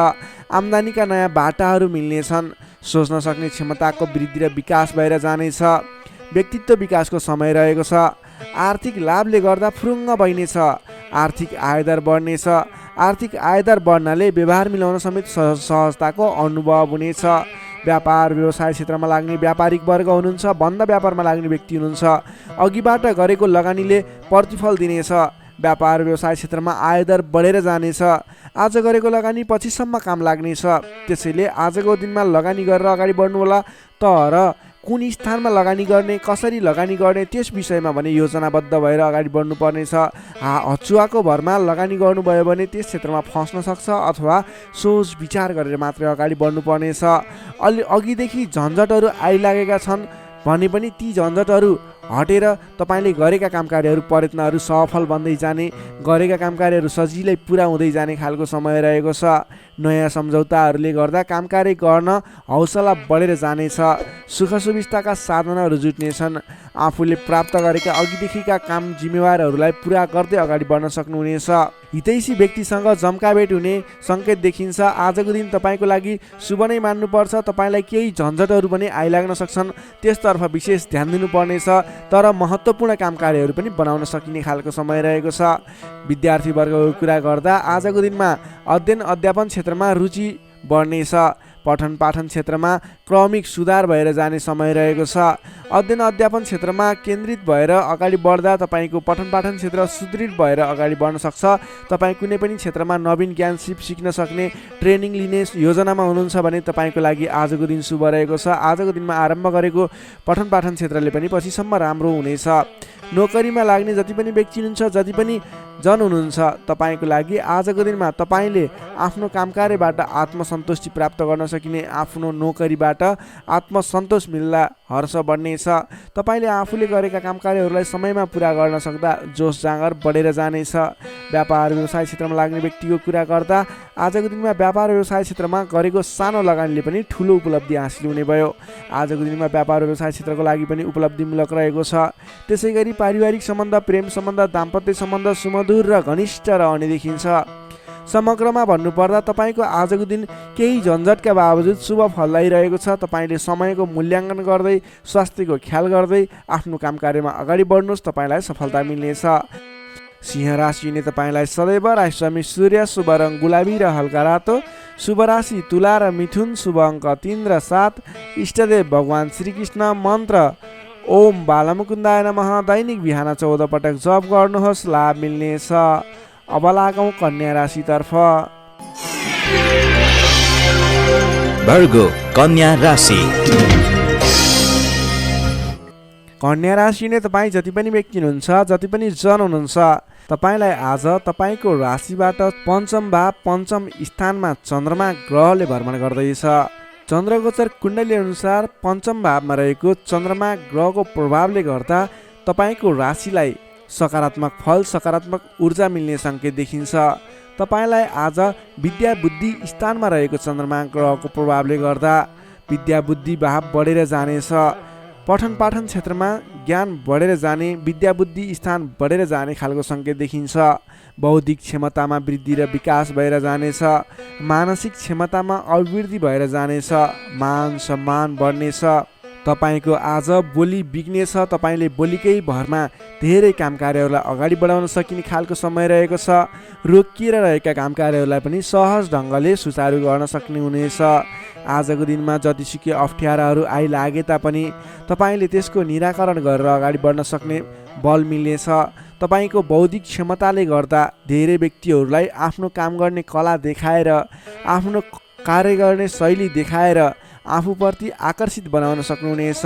आम्दानीका नयाँ बाटाहरू मिल्नेछन्। सोच्न सक्ने क्षमताको वृद्धि र विकास भएर जानेछ। व्यक्तित्व विकासको समय रहेको छ। आर्थिक लाभले गर्दा फुरुङ्ग बढ्नेछ। आर्थिक आयदार बढ्नेछ। आर्थिक आयदार बढ्नाले व्यवहार मिलाउन समेत सहजताको अनुभव हुनेछ। व्यापार व्यवसाय क्षेत्रमा लाग्ने व्यापारिक वर्ग हुनुहुन्छ, बन्द व्यापारमा लाग्ने व्यक्ति हुनुहुन्छ, अघिबाट गरेको लगानीले प्रतिफल दिनेछ। व्यापार व्यवसाय क्षेत्रमा आयदर बढेर जानेछ। आज गरेको लगानी पछिसम्म काम लाग्नेछ। त्यसैले आजको दिनमा लगानी गरेर अगाडि बढ्नुहोला। तर कुन स्थानमा लगानी गर्ने, कसरी लगानी गर्ने, त्यस विषयमा भने योजनाबद्ध भएर अगाडि बढ्नुपर्नेछ। हचुवाको भरमा लगानी गर्नुभयो भने त्यस क्षेत्रमा फस्न सक्छ, अथवा सोच विचार गरेर मात्रै अगाडि बढ्नुपर्नेछ। अघिदेखि झन्झटहरू आइलागेका छन् भने पनि ती झन्झटहरू हटेर तपाईँले गरेका काम कार्यहरू, प्रयत्नहरू सफल बन्दै जाने, गरेका काम कार्यहरू सजिलै पुरा हुँदै जाने खालको समय रहेको छ। नयाँ सम्झौताहरूले गर्दा काम कार्य गर्न हौसला बढेर जानेछ। सुख सुविस्ताका साधनहरू जुट्नेछन्। आफूले प्राप्त गरेका अघिदेखिका काम जिम्मेवारहरूलाई पुरा गर्दै अगाडि बढ्न सक्नुहुनेछ। हितैषी व्यक्तिसँग जम्काभेट हुने सङ्केत देखिन्छ। आजको दिन तपाईँको लागि शुभ नै मान्नुपर्छ। तपाईँलाई केही झन्झटहरू पनि आइलाग्न सक्छन्, त्यसतर्फ विशेष ध्यान दिनुपर्नेछ। तर महत्त्वपूर्ण काम कार्यहरू पनि बनाउन सकिने खालको समय रहेको छ। विद्यार्थी वर्गको कुरा गर्दा आजको दिनमा अध्ययन अध्यापन क्षेत्रमा रुचि बढ्नेछ। पठन पाठन क्षेत्रमा क्रमिक सुधार भएर जाने समय रहेको छ। अध्ययन अध्यापन क्षेत्रमा केन्द्रित भएर अगाडि बढ्दा तपाईँको पठन पाठन क्षेत्र सुदृढ भएर अगाडि बढ्न सक्छ। तपाईँ कुनै पनि क्षेत्रमा नवीन ज्ञान सिक्न सक्ने, ट्रेनिङ लिने योजनामा हुनुहुन्छ भने तपाईँको लागि आजको दिन शुभ रहेको छ। आजको दिनमा आरम्भ गरेको पठन पाठन क्षेत्रले पनि पछिसम्म राम्रो हुनेछ। नोकरीमा लाग्ने जति पनि व्यक्ति हुनुहुन्छ, जति पनि जन हुनुहुन्छ, तपाईँको लागि आजको दिनमा तपाईँले आफ्नो काम कार्यबाट आत्मसन्तुष्टि प्राप्त गर्न सकिने, आफ्नो नोकरीबाट आत्मसन्तोष मिल्दा हर्ष बढ्नेछ। तपाईँले आफूले गरेका काम कार्यहरूलाई समयमा पुरा गर्न सक्दा जोस जाँगर बढेर जानेछ। व्यापार व्यवसाय क्षेत्रमा लाग्ने व्यक्तिको कुरा गर्दा आजको दिनमा व्यापार व्यवसाय क्षेत्रमा गरेको सानो लगानीले पनि ठुलो उपलब्धि हासिल हुने भयो। आजको दिनमा व्यापार व्यवसाय क्षेत्रको लागि पनि उपलब्धिमूलक रहेको छ। त्यसै गरी पारिवारिक सम्बन्ध, प्रेम सम्बन्ध, दाम्पत्य सम्बन्ध सुमधुर र घनिष्ठ रहने देखिन्छ। समग्रमा भन्नुपर्दा तपाईँको आजको दिन केही झन्झटका बावजुद शुभ फल आइरहेको छ। तपाईँले समयको मूल्याङ्कन गर्दै, स्वास्थ्यको ख्याल गर्दै आफ्नो काम कार्यमा अगाडि बढ्नुहोस्, तपाईँलाई सफलता मिल्नेछ। सिंह राशिले तपाईँलाई सदैव राशिस्वामी सूर्य, शुभ रङ गुलाबी र हल्का रातो, शुभ राशि तुला र मिथुन, शुभ अङ्क 3 र 7, इष्टदेव भगवान श्रीकृष्ण, मन्त्र ओम बालमुकुन्दाय नमः। दैनिक बिहान 14 पटक जप गर्नुहोस्, लाभ मिल्नेछ। अब लागौँ कन्या राशितर्फ। भर्गो कन्या राशि। कन्या राशिले तपाईँ जति पनि व्यक्ति हुनुहुन्छ, जति पनि जन हुनुहुन्छ, तपाईँलाई आज तपाईँको राशिबाट पञ्चम भाव, पञ्चम स्थानमा चन्द्रमा ग्रहले भ्रमण गर्दैछ। चन्द्रगोचर कुण्डली अनुसार पञ्चम भावमा रहेको चन्द्रमा ग्रहको प्रभावले गर्दा तपाईँको राशिलाई सकारात्मक फल, सकारात्मक ऊर्जा मिल्ने सङ्केत देखिन्छ। तपाईँलाई आज विद्या बुद्धि स्थानमा रहेको चन्द्रमा ग्रहको प्रभावले गर्दा विद्या बुद्धि भाव बढेर जानेछ। पठन पाठन क्षेत्रमा ज्ञान बढेर जाने, विद्या बुद्धि स्थान बढेर जाने खालको सङ्केत देखिन्छ। बौद्धिक क्षमतामा वृद्धि र विकास भएर जानेछ। मानसिक क्षमतामा अभिवृद्धि भएर जानेछ। मान सम्मान बढ्नेछ। तपाईँको आज बोली बिग्नेछ। तपाईँले बोलीकै भरमा धेरै काम कार्यहरूलाई अगाडि बढाउन सकिने खालको समय रहेको छ। रोकिएर रहेका काम कार्यहरूलाई पनि सहज ढङ्गले सुचारू गर्न सक्ने हुनेछ। आजको दिनमा जतिसुकै अप्ठ्याराहरू आइलागे तापनि तपाईँले त्यसको निराकरण गरेर अगाडि बढ्न सक्ने बल मिल्नेछ। तपाईँको बौद्धिक क्षमताले गर्दा धेरै व्यक्तिहरूलाई आफ्नो काम गर्ने कला देखाएर, आफ्नो कार्य गर्ने शैली देखाएर आफूप्रति आकर्षित बनाउन सक्नुहुनेछ।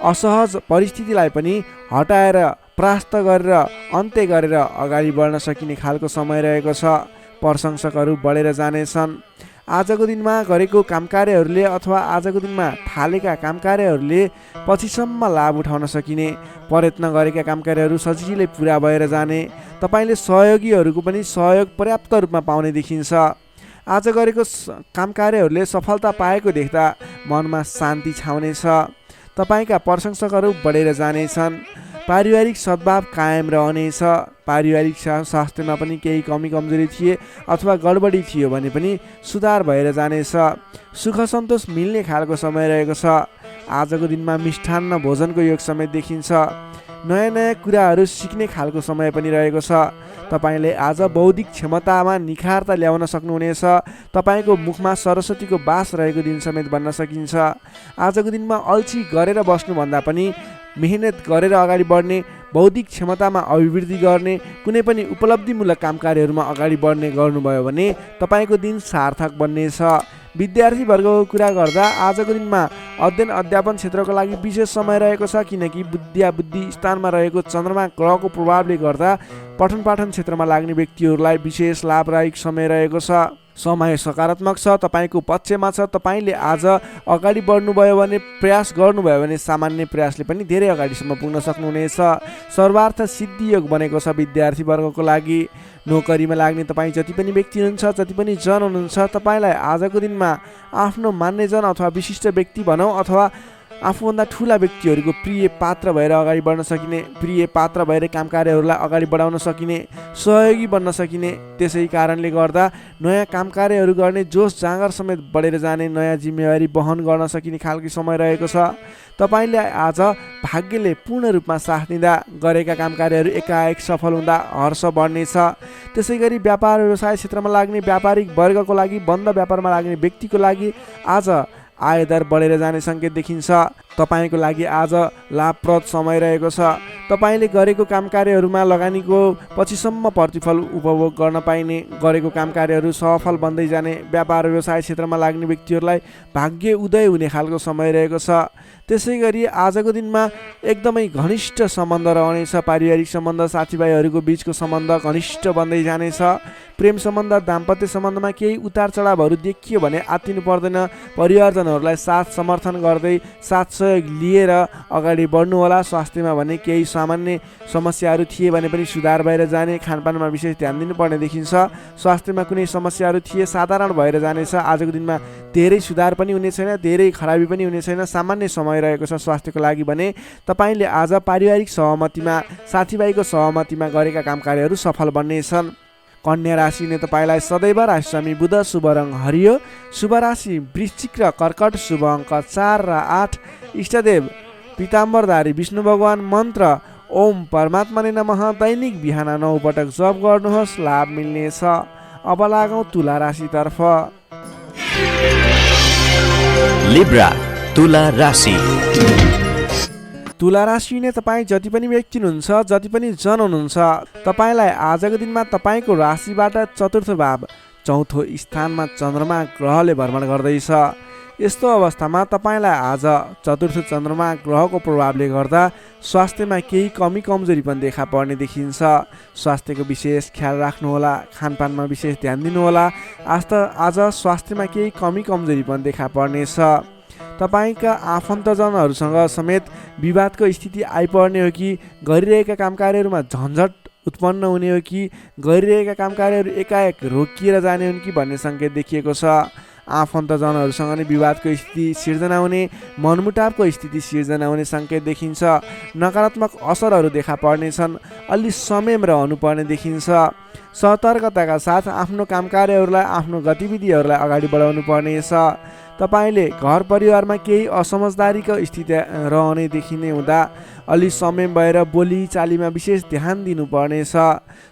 असहज परिस्थितिलाई पनि हटाएर परास्त गरेर अन्त्य गरेर अगाडि बढ्न सकिने खालको समय रहेको छ। प्रशंसकहरू बढेर जानेछन्। आजको दिनमा गरेको कामकार्यहरूले अथवा आजको दिनमा थालेका कामकार्यहरूले पछिसम्म लाभ उठाउन सकिने, प्रयत्न गरेका कामकार्यहरू सजिलै पुरा भएर जाने, तपाईँले सहयोगीहरूको पनि सहयोग पर्याप्त रूपमा पाउने देखिन्छ। आज गरेको कामकार्यहरूले सफलता पाएको देख्दा मनमा शान्ति छाउनेछ। तपाईँका प्रशंसकहरू बढेर जानेछन्। पारिवारिक सद्भाव कायम रहनेछ। पारिवारिक स्वास्थ्यमा पनि केही कमी कमजोरी थिए अथवा गडबडी थियो भने पनि सुधार भएर जानेछ। सुख सन्तोष मिल्ने खालको समय रहेको छ। आजको दिनमा मिष्ठान्न भोजनको योग समेत देखिन्छ। नयाँ नयाँ कुराहरू सिक्ने खालको समय पनि रहेको छ। तपाईँले आज बौद्धिक क्षमतामा निखारता ल्याउन सक्नुहुनेछ। तपाईँको मुखमा सरस्वतीको बास रहेको दिन समेत भन्न सकिन्छ। आजको दिनमा अल्छी गरेर बस्नुभन्दा पनि मेहनत गरेर अगाडि बढ्ने, बौद्धिक क्षमतामा अभिवृद्धि गर्ने, कुनै पनि उपलब्धिमूलक कामकार्यहरूमा अगाडि बढ्ने गर्नुभयो भने तपाईँको दिन सार्थक बन्नेछ। विद्यार्थी वर्गको कुरा गर्दा आजको दिनमा अध्ययन अध्यापन क्षेत्रको लागि विशेष समय रहेको छ, किनकि बुद्धि स्थानमा रहेको चन्द्रमा ग्रहको प्रभावले गर्दा पठन पाठन क्षेत्रमा लाग्ने व्यक्तिहरूलाई विशेष लाभदायक समय रहेको छ। समय सकारात्मक छ, तपाईँको पक्षमा छ। तपाईँले आज अगाडि बढ्नुभयो भने, प्रयास गर्नुभयो भने सामान्य प्रयासले पनि धेरै अगाडिसम्म पुग्न सक्नुहुनेछ। सर्वार्थ सिद्धि योग बनेको छ विद्यार्थी वर्गको लागि। नोकरीमा लाग्ने तपाईँ जति पनि व्यक्ति हुनुहुन्छ, जति पनि जन हुनुहुन्छ, तपाईँलाई आजको दिनमा आफ्नो मान्यजन अथवा विशिष्ट व्यक्ति भनौँ अथवा आफूभन्दा ठुला व्यक्तिहरूको प्रिय पात्र भएर अगाडि बढ्न सकिने, प्रिय पात्र भएर काम कार्यहरूलाई अगाडि बढाउन सकिने, सहयोगी बन्न सकिने। त्यसै कारणले गर्दा नयाँ काम कार्यहरू गर्ने जोस जाँगर समेत बढेर जाने, नयाँ जिम्मेवारी वहन गर्न सकिने खालको समय रहेको छ। तपाईँले आज भाग्यले पूर्ण रूपमा साथ दिँदा गरेका काम कार्यहरू एकाएक सफल हुँदा हर्ष बढ्नेछ। त्यसै गरी व्यापार व्यवसाय क्षेत्रमा लाग्ने व्यापारिक वर्गको लागि, बन्द व्यापारमा लाग्ने व्यक्तिको लागि आज आयदर बढेर जाने सङ्केत देखिन्छ। तपाईँको लागि आज लाभप्रद समय रहेको छ। तपाईँले गरेको काम कार्यहरूमा लगानीको पछिसम्म प्रतिफल उपभोग गर्न पाइने, गरेको काम कार्यहरू सफल बन्दै जाने, व्यापार व्यवसाय क्षेत्रमा लाग्ने व्यक्तिहरूलाई भाग्य उदय हुने खालको समय रहेको छ। त्यसै गरी आजको दिनमा एकदमै घनिष्ठ सम्बन्ध रहनेछ। पारिवारिक सम्बन्ध, साथीभाइहरूको बिचको सम्बन्ध घनिष्ठ बन्दै जानेछ। प्रेम सम्बन्ध, दाम्पत्य सम्बन्धमा केही उतार चढावहरू देखियो भने आत्तिनु पर्दैन। परिवारजनहरूलाई साथ समर्थन गर्दै साथ सहयोग लिएर अगाडि बढ्नु होला। स्वास्थ्यमा भने केही सामान्य समस्याहरू थिए भने पनि सुधार भएर जाने, खानपानमा विशेष ध्यान दिनुपर्ने देखिन्छ। स्वास्थ्यमा कुनै समस्याहरू थिए साधारण भएर जानेछ। आजको दिनमा धेरै सुधार पनि हुने छैन, धेरै खराबी पनि हुने छैन, सामान्य समय रहेको छ स्वास्थ्यको लागि भने। तपाईँले आज पारिवारिक सहमतिमा, साथीभाइको सहमतिमा गरेका काम कार्यहरू सफल बन्नेछन्। कन्या राशिले तपाईँलाई सदैव राशिस्वामी बुध, शुभ रङ हरियो, शुभ राशि वृश्चिक र कर्कट, शुभ अङ्क 4 र 8, इष्टदेव पीताम्बरधारी विष्णु भगवान, मन्त्र ओम परमात्मा ने नमः। दैनिक बिहान 9 पटक जप गर्नुहोस्, लाभ मिल्नेछ। अब लागौँ तुला राशितर्फ। लिब्रा तुला राशि। तुला राशि नै तपाईँ जति पनि व्यक्ति हुनुहुन्छ, जति पनि जन हुनुहुन्छ, तपाईँलाई आजको दिनमा तपाईँको राशिबाट चतुर्थ भाव, चौथो स्थानमा चन्द्रमा ग्रहले भ्रमण गर्दैछ। यस्तो अवस्थामा तपाईँलाई आज चतुर्थ चन्द्रमा ग्रहको प्रभावले गर्दा स्वास्थ्यमा केही कमी कमजोरी पनि देखा पर्ने देखिन्छ। स्वास्थ्यको विशेष ख्याल राख्नुहोला, खानपानमा विशेष ध्यान दिनुहोला। आज स्वास्थ्यमा केही कमी कमजोरी पनि देखा पर्नेछ। तपाईँका आफन्तजनहरूसँग समेत विवादको स्थिति आइपर्ने हो कि गरिरहेका काम कार्यहरूमा झन्झट उत्पन्न हुने हो कि गरिरहेका काम कार्यहरू एकाएक रोकिएर जाने हुन् कि भन्ने सङ्केत देखिएको छ। आफन्तजनहरूसँग नै विवादको स्थिति सिर्जना हुने, मनमुटावको स्थिति सिर्जना हुने सङ्केत देखिन्छ। नकारात्मक असरहरू देखा पर्नेछन्। अलि संयम रहनुपर्ने देखिन्छ। सतर्कताका साथ आफ्नो काम कार्यहरूलाई, आफ्नो गतिविधिहरूलाई अगाडि बढाउनु पर्नेछ। तपाईँले घर परिवारमा केही असमझदारीको स्थिति रहने देखिने हुँदा अलि संयम भएर बोली चालीमा विशेष ध्यान दिनुपर्नेछ।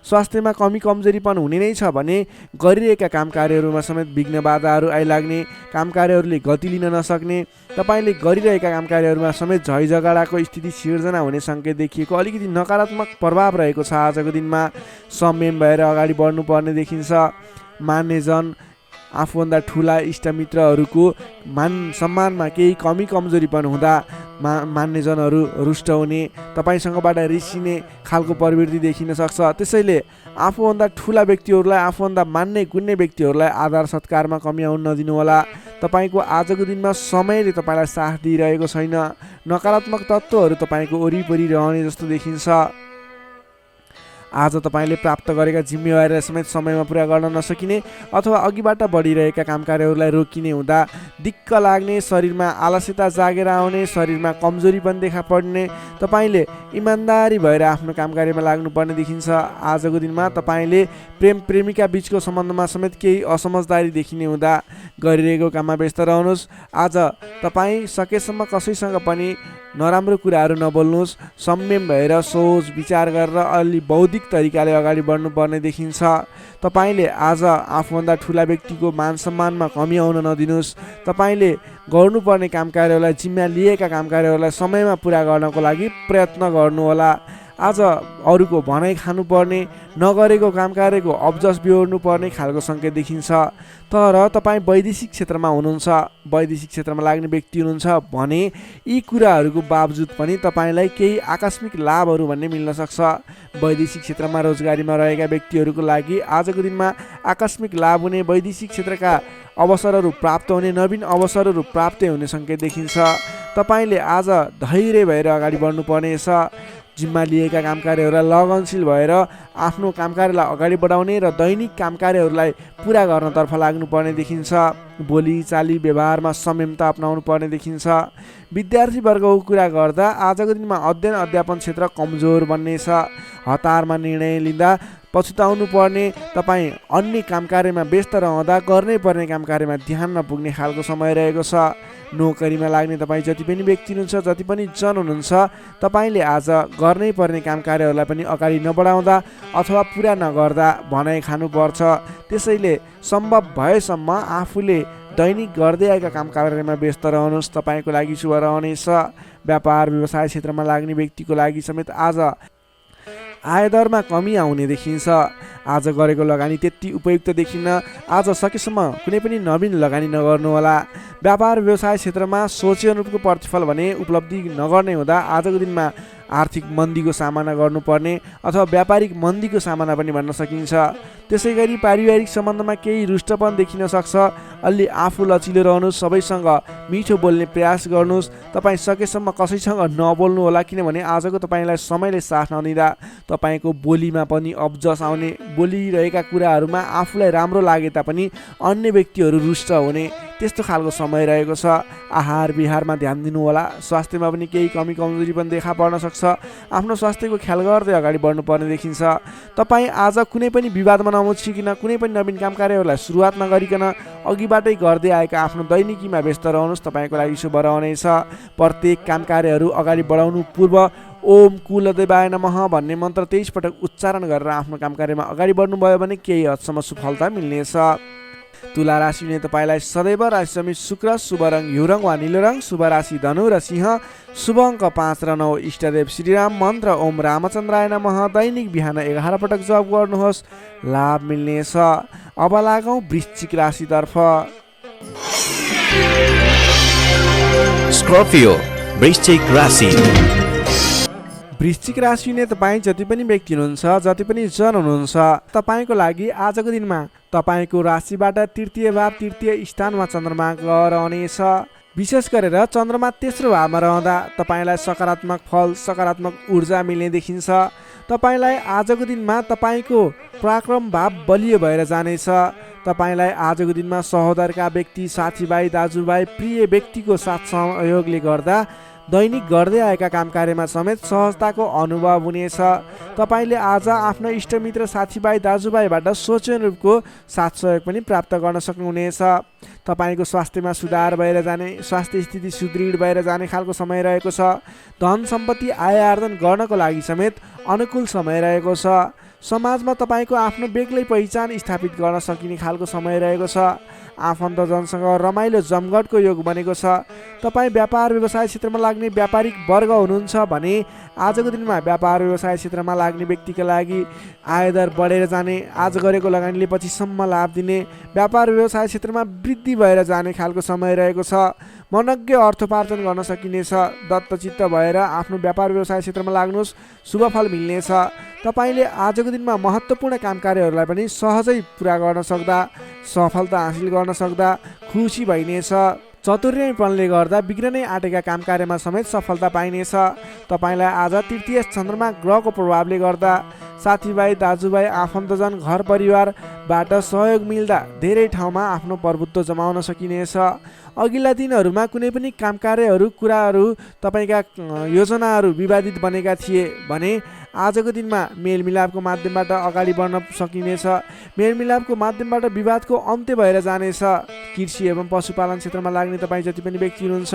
स्वास्थ्यमा कमी कमजोरी पनि हुने नै छ भने गरिरहेका काम कार्यहरूमा समेत विघ्न बाधाहरू आइलाग्ने, काम कार्यहरूले गति लिन नसक्ने, तपाईँले गरिरहेका काम कार्यहरूमा समेत झैझगडाको स्थिति सिर्जना हुने सङ्केत देखिएको, अलिकति नकारात्मक प्रभाव रहेको छ। आजको दिनमा संयम भएर अगाडि बढ्नुपर्ने देखिन्छ। मान्यजन आफूभन्दा ठुला इष्टमित्रहरूको मान सम्मानमा केही कमी कमजोरीपन हुँदा मान्नेजनहरू रुष्ट हुने, तपाईँसँगबाट रिसिने खालको प्रवृत्ति देखिन सक्छ। त्यसैले आफूभन्दा ठुला व्यक्तिहरूलाई, आफूभन्दा मान्ने गुन्ने व्यक्तिहरूलाई आदर सत्कारमा कमी आउन नदिनुहोला। तपाईँको आजको दिनमा समयले तपाईँलाई साथ दिइरहेको छैन। नकारात्मक तत्त्वहरू तपाईँको वरिपरि रहने जस्तो देखिन्छ। आज तपाईँले प्राप्त गरेका जिम्मेवारीलाई समेत समयमा पुरा गर्न नसकिने अथवा अघिबाट बढिरहेका काम कार्यहरूलाई रोकिने हुँदा दिक्क लाग्ने, शरीरमा आलस्यता जागेर आउने, शरीरमा कमजोरी पनि देखा पर्ने, तपाईँले इमान्दारी भएर आफ्नो काम कार्यमा लाग्नुपर्ने देखिन्छ। आजको दिनमा तपाईँले प्रेम प्रेमिका बिचको सम्बन्धमा समेत केही असमझदारी देखिने हुँदा गरिरहेको काममा व्यस्त रहनुहोस्। आज तपाईँ सकेसम्म कसैसँग पनि नराम्रो कुराहरू नबोल्नुहोस्। संयम भएर सोच विचार गरेर अलि बौद्धिक तरिकाले अगाडि बढ्नुपर्ने देखिन्छ। तपाईँले आज आफूभन्दा ठुला व्यक्तिको मान सम्मानमा कमी आउन नदिनुहोस्। तपाईँले गर्नुपर्ने काम कार्यहरूलाई, जिम्मा लिएका काम कार्यहरूलाई समयमा पुरा गर्नको लागि प्रयत्न गर्नुहोला। आज अरूको भनाइ खानुपर्ने, नगरेको काम कार्यको अब्जस बिहोर्नुपर्ने खालको सङ्केत देखिन्छ। तर तपाईँ वैदेशिक क्षेत्रमा हुनुहुन्छ, वैदेशिक क्षेत्रमा लाग्ने व्यक्ति हुनुहुन्छ भने यी कुराहरूको बावजुद पनि तपाईँलाई केही आकस्मिक लाभहरू भन्ने मिल्न सक्छ। वैदेशिक क्षेत्रमा रोजगारीमा रहेका व्यक्तिहरूको लागि आजको दिनमा आकस्मिक लाभ हुने, वैदेशिक क्षेत्रका अवसरहरू प्राप्त हुने, नवीन अवसरहरू प्राप्त हुने सङ्केत देखिन्छ। तपाईँले आज धैर्य भएर अगाडि बढ्नुपर्नेछ। जिम्मा लिएका काम कार्यहरूलाई लगनशील भएर आफ्नो काम कार्यलाई अगाडि बढाउने र दैनिक काम कार्यहरूलाई पुरा गर्नतर्फ लाग्नुपर्ने देखिन्छ। बोली चाली व्यवहारमा संयमता अपनाउनु पर्ने देखिन्छ। विद्यार्थी वर्गको कुरा गर्दा आजको दिनमा अध्ययन अध्यापन क्षेत्र कमजोर बन्नेछ। हतारमा निर्णय लिँदा पछुताउनु पर्ने, तपाईँ अन्य काम कार्यमा व्यस्त रहँदा गर्नै पर्ने काम कार्यमा ध्यान नपुग्ने खालको समय रहेको छ। नोकरीमा लाग्ने तपाईँ जति पनि व्यक्ति हुनुहुन्छ, जति पनि जन हुनुहुन्छ, तपाईँले आज गर्नै पर्ने काम कार्यहरूलाई पनि अगाडि नबढाउँदा अथवा पुरा नगर्दा भनाइ खानुपर्छ। त्यसैले सम्भव भएसम्म आफूले दैनिक गर्दै आएका काम कार्यमा व्यस्त रहनुहोस्। तपाईँको लागि शुभ रहनेछ। व्यापार व्यवसाय क्षेत्रमा लाग्ने व्यक्तिको लागि समेत आज आयदरमा कमी आउने देखिन्छ। आज गरेको लगानी त्यति उपयुक्त देखिन्न। आज सकेसम्म कुनै पनि नवीन लगानी नगर्नुहोला। व्यापार व्यवसाय क्षेत्रमा सोचे अनुरूपको प्रतिफल भने उपलब्धि नगर्ने हुँदा आजको दिनमा आर्थिक मन्दीको सामना गर्नुपर्ने अथवा व्यापारिक मन्दीको सामना पनि भन्न सकिन्छ। त्यसै गरी पारिवारिक सम्बन्धमा केही रुष्टपन देखिन सक्छ। अलि आफू लचिलो रहनुहोस्, सबैसँग मिठो बोल्ने प्रयास गर्नुहोस्। तपाईँ सकेसम्म कसैसँग नबोल्नु होला, किनभने आजको तपाईँलाई समयले साथ नदिँदा तपाईँको बोलीमा पनि अब्जस आउने, बोलिरहेका कुराहरूमा आफूलाई राम्रो लागे तापनि अन्य व्यक्तिहरू रुष्ट हुने त्यस्तो खालको समय रहेको छ। आहार विहारमा ध्यान दिनु होला। स्वास्थ्यमा पनि केही कमी कमजोरी पनि देखा पर्न सक्छ। आफ्नो स्वास्थ्यको ख्याल गर्दै अगाडि बढ्नुपर्ने देखिन्छ। तपाईँ आज कुनै पनि विवादमा नमुचिकन, कुनै पनि नवीन काम कार्यहरूलाई सुरुवात नगरिकन अघिबाटै गर्दै आएका आफ्नो दैनिकीमा व्यस्त रहनुहोस्। तपाईँको लागि शुभ रहनेछ। प्रत्येक काम कार्यहरू अगाडि बढाउनु पूर्व ओम कुलदेवाय नमः भन्ने मन्त्र 23 पटक उच्चारण गरेर आफ्नो काम कार्यमा अगाडि बढ्नुभयो भने केही हदसम्म सफलता मिल्नेछ। तुला राशिले तपाईँलाई सदैव राशि समित शुक्र, शुभ रङ हिउँ रङ वा निलो रङ, शुभ राशि धनु र सिंह, शुभ अङ्क 5 र 9, इष्टदेव श्रीराम, मन्त्र ओम रामचन्द्राय नमः दैनिक बिहान 11 पटक जप गर्नुहोस्, लाभ मिल्नेछ। अब लागौँ वृश्चिक राशितर्फ। स्कर्पियो वृश्चिक राशि। वृश्चिक राशि हुने तपाईँ जति पनि व्यक्ति हुनुहुन्छ, जति पनि जन हुनुहुन्छ, तपाईँको लागि आजको दिनमा तपाईँको राशिबाट तृतीय भाव, तृतीय स्थानमा चन्द्रमा ग्रह रहनेछ। विशेष गरेर चन्द्रमा तेस्रो भावमा रहँदा तपाईँलाई सकारात्मक फल, सकारात्मक ऊर्जा मिल्ने देखिन्छ। तपाईँलाई आजको दिनमा तपाईँको पराक्रम भाव बलियो भएर जानेछ। तपाईँलाई आजको दिनमा सहोदरका व्यक्ति, साथीभाइ, दाजुभाइ, प्रिय व्यक्तिको साथ सहयोगले गर्दा दैनिक गर्दै आएका काम कार्यमा समेत सहजताको अनुभव हुनेछ। तपाईँले आज आफ्नो इष्टमित्र, साथीभाइ, दाजुभाइबाट सोचे अनुरूपको साथ सहयोग पनि प्राप्त गर्न सक्नुहुनेछ। तपाईँको स्वास्थ्यमा सुधार भएर जाने, स्वास्थ्य स्थिति सुदृढ भएर जाने खालको समय रहेको छ। धन सम्पत्ति आय आर्जन गर्नको लागि समेत अनुकूल समय रहेको छ। समाजमा तपाईँको आफ्नो बेग्लै पहिचान स्थापित गर्न सकिने खालको समय रहेको छ। आफन्तजनसँग रमाइलो जमघटको योग बनेको छ। तपाईँ व्यापार व्यवसाय क्षेत्रमा लाग्ने व्यापारिक वर्ग हुनुहुन्छ भने आजको दिनमा व्यापार व्यवसाय क्षेत्रमा लाग्ने व्यक्तिका लागि आयदर बढेर जाने, आज गरेको लगानीले पछिसम्म लाभ दिने, व्यापार व्यवसाय क्षेत्रमा वृद्धि भएर जाने खालको समय रहेको छ। मनज्ञ अर्थोपार्जन गर्न सकिनेछ। दत्तचित्त भएर आफ्नो व्यापार व्यवसाय क्षेत्रमा लाग्नुहोस्, शुभफल मिल्नेछ। तपाईँले आजको दिनमा महत्त्वपूर्ण काम कार्यहरूलाई पनि सहजै पुरा गर्न सक्दा, सफलता हासिल गर्न सक्दा खुसी भइनेछ। चतुर्यपनले गर्दा बिग्रनै आँटेका काम कार्यमा समेत सफलता पाइनेछ। तपाईँलाई आज तृतीय चन्द्रमा ग्रहको प्रभावले गर्दा साथीभाइ, दाजुभाइ, आफन्तजन, घर परिवारबाट सहयोग मिल्दा धेरै ठाउँमा आफ्नो प्रभुत्व जमाउन सकिनेछ। अघिल्ला दिनहरूमा कुनै पनि काम कार्यहरू, कुराहरू, तपाईँका योजनाहरू विवादित बनेका थिए भने आजको दिनमा मेलमिलापको माध्यमबाट अगाडि बढ्न सकिनेछ। मेलमिलापको माध्यमबाट विवादको अन्त्य भएर जानेछ। कृषि एवं पशुपालन क्षेत्रमा लाग्ने तपाईँ जति पनि व्यक्ति हुनुहुन्छ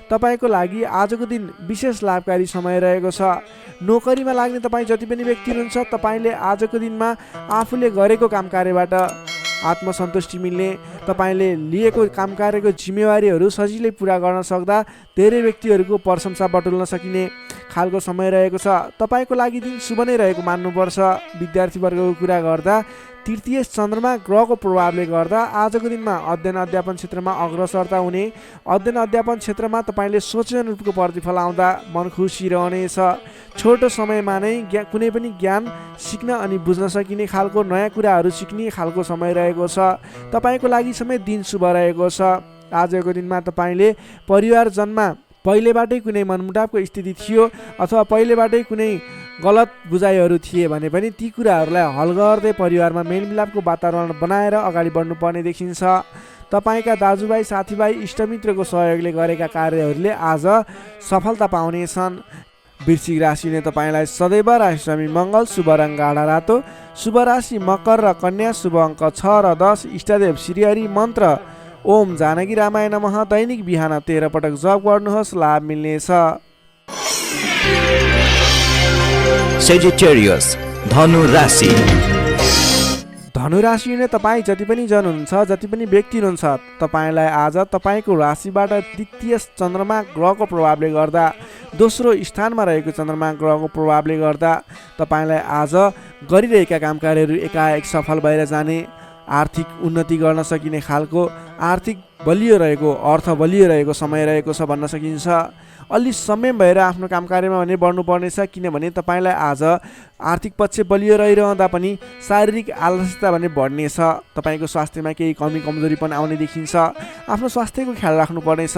तपाईँको लागि आजको दिन विशेष लाभकारी समय रहेको छ। नोकरीमा लाग्ने तपाईँ जति पनि व्यक्ति हुनुहुन्छ तपाईँले आजको दिनमा आफूले गरेको काम कार्यबाट आत्मसन्तुष्टि मिल्ने, तपाईँले लिएको काम कार्यको जिम्मेवारीहरू सजिलै पुरा गर्न सक्दा धेरै व्यक्तिहरूको प्रशंसा बटुल्न सकिने खालको समय रहेको छ। तपाईँको लागि दिन शुभ नै रहेको मान्नुपर्छ। विद्यार्थी वर्गको कुरा गर्दा तृतीय चन्द्रमा ग्रहको प्रभावले गर्दा आजको दिनमा अध्ययन अध्यापन क्षेत्रमा अग्रसरता हुने, अध्ययन अध्यापन क्षेत्रमा तपाईँले सोचे अनुरूपको प्रतिफल आउँदा मन खुसी रहनेछ। छोटो समयमा नै कुनै पनि ज्ञान सिक्न अनि बुझ्न सकिने खालको नयाँ कुराहरू सिक्ने खालको समय रहेको छ। तपाईँको लागि समेत दिन शुभ रहेको छ। आजको दिनमा तपाईँले परिवारजनमा पहिलेबाटै कुनै मनमुटावको स्थिति थियो अथवा पहिलेबाटै कुनै गलत बुझाइहरू थिए भने पनि ती कुराहरूलाई हल गर्दै परिवारमा मेलमिलापको वातावरण बनाएर अगाडि बढ्नुपर्ने देखिन्छ। तपाईँका दाजुभाइ, साथीभाइ, इष्टमित्रको सहयोगले गरेका कार्यहरूले आज सफलता पाउनेछन्। वृश्चिक राशिले तपाईँलाई सदैव राशिस्वामी मङ्गल, शुभ रङ गाढा रातो, शुभ राशि मकर र कन्या, शुभ अङ्क 6 र 10, इष्टदेव श्रीहरि, मन्त्र ओम जानकी रामाय नमः। दैनिक बिहान 13 पटक जप गर्नुहोस्, लाभ मिल्नेछ। Sagittarius, धनु राशि। धनुराशि नै तपाईँ जति पनि जन हुनुहुन्छ, जति पनि व्यक्ति हुनुहुन्छ तपाईँलाई आज तपाईँको राशिबाट द्वितीय चन्द्रमा ग्रहको प्रभावले गर्दा, दोस्रो स्थानमा रहेको चन्द्रमा ग्रहको प्रभावले गर्दा तपाईँलाई आज गरिरहेका काम कार्यहरू एकाएक सफल भएर जाने, आर्थिक उन्नति गर्न सकिने खालको, आर्थिक बलियो रहेको, अर्थ बलियो रहेको समय रहेको छ भन्न सकिन्छ। अलि संयम भएर आफ्नो काम कार्यमा भने बढ्नुपर्नेछ, किनभने तपाईँलाई आज आर्थिक पक्ष बलियो रहिरहँदा पनि शारीरिक आलस्यता भने बढ्नेछ। तपाईँको स्वास्थ्यमा केही कमी कमजोरी पनि आउने देखिन्छ। आफ्नो स्वास्थ्यको ख्याल राख्नुपर्नेछ।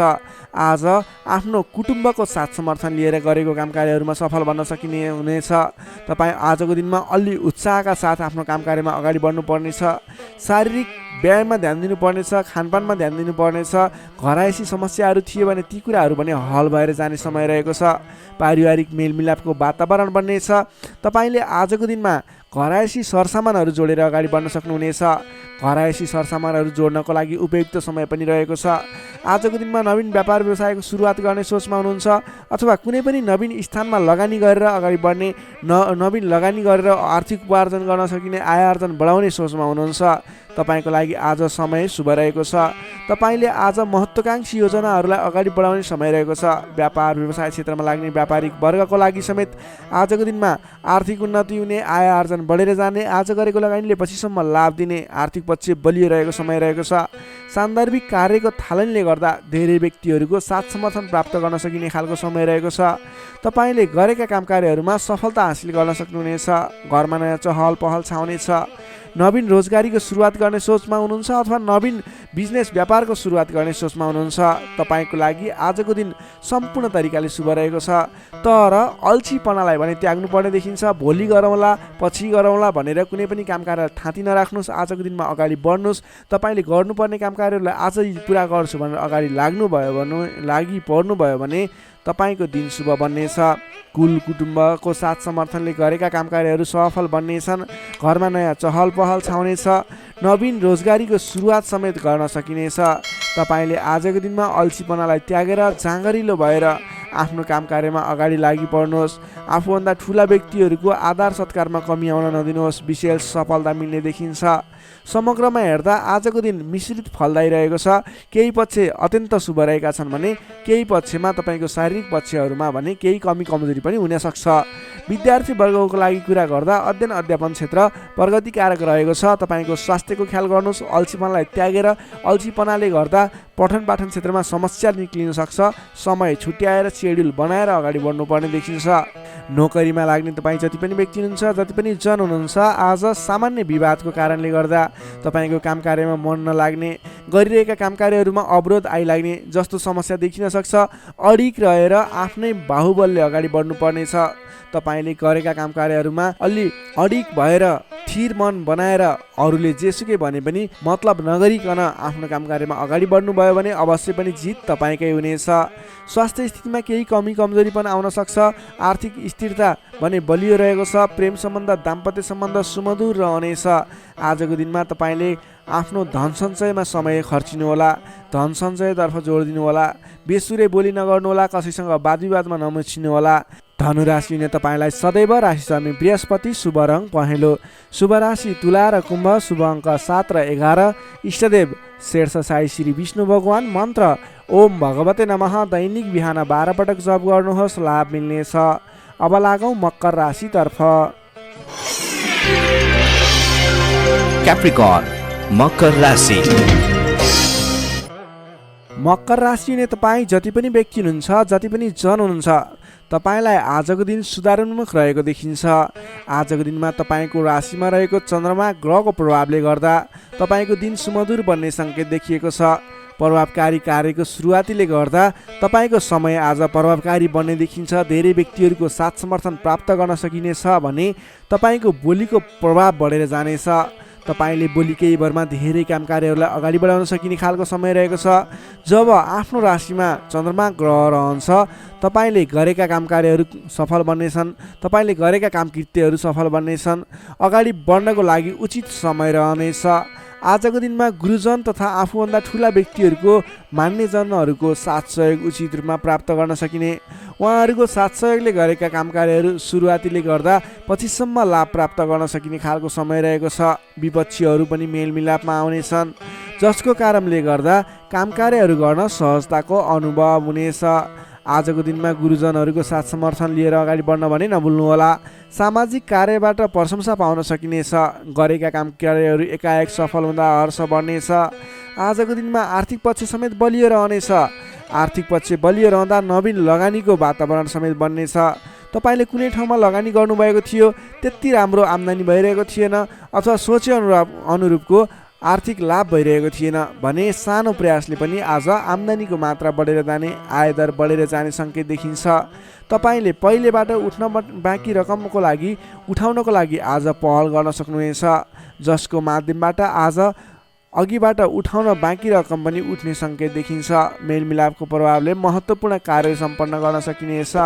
आज आफ्नो कुटुम्बको साथ समर्थन लिएर गरेको काम कार्यहरूमा सफल बन्न सकिने हुनेछ। तपाईँ आजको दिनमा अलि उत्साहका साथ आफ्नो काम कार्यमा अगाडि बढ्नुपर्नेछ। शारीरिक व्यायाममा ध्यान दिनुपर्नेछ, खानपानमा ध्यान दिनुपर्नेछ। घरायसी समस्याहरू थिए भने ती कुराहरू पनि हल भएर जाने समय रहेको छ। पारिवारिक मेलमिलापको वातावरण बन्नेछ। तपाईँले आजको दिनमा घरायसी सरसामानहरू जोडेर अगाडि बढ्न सक्नुहुनेछ। घरायसी सरसामानहरू जोड्नको लागि उपयुक्त समय पनि रहेको छ। आजको दिनमा नवीन व्यापार व्यवसायको सुरुवात गर्ने सोचमा हुनुहुन्छ अथवा कुनै पनि नवीन स्थानमा लगानी गरेर अगाडि बढ्ने, नवीन लगानी गरेर आर्थिक उपार्जन गर्न सकिने, आय आर्जन बढाउने सोचमा हुनुहुन्छ। तपाईँको लागि आज समय शुभ रहेको छ। तपाईँले आज महत्त्वाकांक्षी योजनाहरूलाई अगाडि बढाउने समय रहेको छ। व्यापार व्यवसाय क्षेत्रमा लाग्ने व्यापारिक वर्गको लागि समेत आजको दिनमा आर्थिक उन्नति हुने, आय आर्जन बढेर जाने, आज गरेको लगानीले पछिसम्म लाभ दिने, आर्थिक पक्ष बलियो रहेको समय रहेको छ। सान्दर्भिक कार्यको थालनीले गर्दा धेरै व्यक्तिहरूको साथ समर्थन प्राप्त गर्न सकिने खालको समय रहेको छ। तपाईँले गरेका काम कार्यहरूमा सफलता हासिल गर्न सक्नुहुनेछ। घरमा नयाँ चहल पहल छाउनेछ। नवीन रोजगारीको सुरुवात गर्ने सोचमा हुनुहुन्छ अथवा नवीन बिजनेस व्यापारको सुरुवात गर्ने सोचमा हुनुहुन्छ। तपाईँको लागि आजको दिन सम्पूर्ण तरिकाले शुभ रहेको छ। तर अल्छीपनालाई भने त्याग्नुपर्ने देखिन्छ। भोलि गरौँला, पछि गरौँला भनेर कुनै पनि काम कार्य थाँती नराख्नुहोस्। आजको दिनमा अगाडि बढ्नुहोस्। तपाईँले गर्नुपर्ने काम कार्यहरूलाई आजै पुरा गर्छु भनेर अगाडि पर्नुभयो भने तपाईँको दिन शुभ बन्नेछ। कुल कुटुम्बको साथ समर्थनले गरेका काम कार्यहरू सफल बन्नेछन्। घरमा नयाँ चहल पहल छाउनेछ। नवीन रोजगारीको सुरुवात समेत गर्न सकिनेछ। तपाईँले आजको दिनमा अल्छीपनालाई त्यागेर जाँगरिलो भएर आफ्नो काम कार्यमा अगाडि लागि पर्नुहोस्। आफूभन्दा ठुला व्यक्तिहरूको आदर सत्कारमा कमी आउन नदिनुहोस्। विशेष सफलता मिल्ने देखिन्छ। समग्रमा हेर्दा आजको दिन मिश्रित फलदायी रहेको छ। केही पक्ष अत्यन्त शुभ रहेका छन् भने केही पक्षमा तपाईँको शारीरिक पक्षहरूमा भने केही कमी कमजोरी पनि हुन सक्छ। विद्यार्थी वर्गको लागि कुरा गर्दा अध्ययन अध्यापन क्षेत्र प्रगतिकारक रहेको छ। तपाईँको स्वास्थ्यको ख्याल गर्नुहोस्। अल्छीपनालाई त्यागेर अल्छीपनाले गर्दा पठन पाठन क्षेत्रमा समस्या निक्लिन सक्छ। समय छुट्याएर सेड्युल बनाएर अगाडि बढ्नुपर्ने देखिन्छ। नोकरीमा लाग्ने तपाईँ जति पनि व्यक्ति हुनुहुन्छ, जति पनि जन हुनुहुन्छ, आज सामान्य विवादको कारणले गर्दा तपाईँको काम कार्यमा मन नलाग्ने, गरिरहेका काम कार्यहरूमा अवरोध आइलाग्ने जस्तो समस्या देखिन सक्छ। अडिक रहेर आफ्नै बाहुबलले अगाडि बढ्नुपर्नेछ। तपाईँले गरेका काम कार्यहरूमा अलि अडिक भएर थिर मन बनाएर अरूले जेसुकै भने पनि मतलब नगरिकन आफ्नो काम कार्यमा अगाडि बढ्नुभयो भने अवश्य पनि जित तपाईँकै हुनेछ। स्वास्थ्य स्थितिमा केही कमी कमजोरी पनि आउन सक्छ। आर्थिक स्थिरता भने बलियो रहेको छ। प्रेम सम्बन्ध, दाम्पत्य सम्बन्ध सुमधुर रहनेछ। आजको दिनमा तपाईँले आफ्नो धन सञ्चयमा समय खर्चिनु होला। धन सञ्चयतर्फ जोड दिनु होला। बेसुरे बोली नगर्नु होला। कसैसँग वाद विवादमा नमुछिनु होला। धनु राशिले तपाईँलाई सदैव राशि स्वामी बृहस्पति, शुभ रङ पहेँलो, शुभ राशि तुला र कुम्भ, शुभ अङ्क 7 र 11, इष्टदेव शेर्ष साई श्री विष्णु भगवान, मन्त्र ओम भगवते नमः। दैनिक बिहान 12 पटक जप गर्नुहोस्, लाभ मिल्नेछ। अब लागौँ मकर राशितर्फ। क्याप्रिकर्न मकर राशि। मकर राशिले तपाईँ जति पनि व्यक्ति हुनुहुन्छ, जति पनि जन हुनुहुन्छ, तपाईँलाई आजको दिन सुधारोन्मुख रहेको देखिन्छ। आजको दिनमा तपाईँको राशिमा रहेको चन्द्रमा ग्रहको प्रभावले गर्दा तपाईँको दिन सुमधुर बन्ने सङ्केत देखिएको छ। प्रभावकारी कार्यको सुरुवातीले गर्दा तपाईँको समय आज प्रभावकारी बन्ने देखिन्छ। धेरै व्यक्तिहरूको साथ समर्थन प्राप्त गर्न सकिनेछ भने तपाईँको बोलीको प्रभाव बढेर जानेछ। तपाईँले बोली केही भरमा धेरै काम कार्यहरूलाई अगाडि बढाउन सकिने खालको समय रहेको छ। जब आफ्नो राशिमा चन्द्रमा ग्रह रहन्छ, तपाईँले गरेका काम कार्यहरू सफल बन्नेछन्। तपाईँले गरेका काम कृत्यहरू सफल बन्नेछन्। अगाडि बढ्नको लागि उचित समय रहनेछ। आजको दिनमा गुरुजन तथा आफूभन्दा ठुला व्यक्तिहरूको मान्यजनहरूको साथ सहयोग उचित रूपमा प्राप्त गर्न सकिने। उहाँहरूको साथ सहयोगले गरेका काम कार्यहरू सुरुवातीले गर्दा पछिसम्म लाभ प्राप्त गर्न सकिने खालको समय रहेको छ। विपक्षीहरू पनि मेलमिलापमा आउनेछन्, जसको कारणले गर्दा काम कार्यहरू गर्न सहजताको अनुभव हुनेछ। आजको दिनमा गुरुजनहरूको साथ समर्थन लिएर अगाडि बढ्न भने नभुल्नुहोला। सामाजिक कार्यबाट प्रशंसा पाउन सकिनेछ। गरेका काम कार्यहरू एकाएक सफल हुँदा हर्ष बढ्नेछ। आजको दिनमा आर्थिक पक्ष समेत बलियो रहनेछ। आर्थिक पक्ष बलियो रहँदा नवीन लगानीको वातावरण समेत बन्नेछ। तपाईँले कुनै ठाउँमा लगानी गर्नुभएको थियो, त्यति राम्रो आम्दानी भइरहेको थिएन अथवा सोचे अनुरूपको आर्थिक लाभ भइरहेको थिएन भने सानो प्रयासले पनि आज आम्दानीको मात्रा बढेर जाने, आयदर बढेर जाने सङ्केत देखिन्छ। तपाईँले पहिलेबाट बाँकी रकमको लागि उठाउनको लागि आज पहल गर्न सक्नुहुनेछ, जसको माध्यमबाट आज अघिबाट उठाउन बाँकी रकम पनि उठ्ने सङ्केत देखिन्छ। मेलमिलापको प्रभावले महत्त्वपूर्ण कार्य सम्पन्न गर्न सकिनेछ।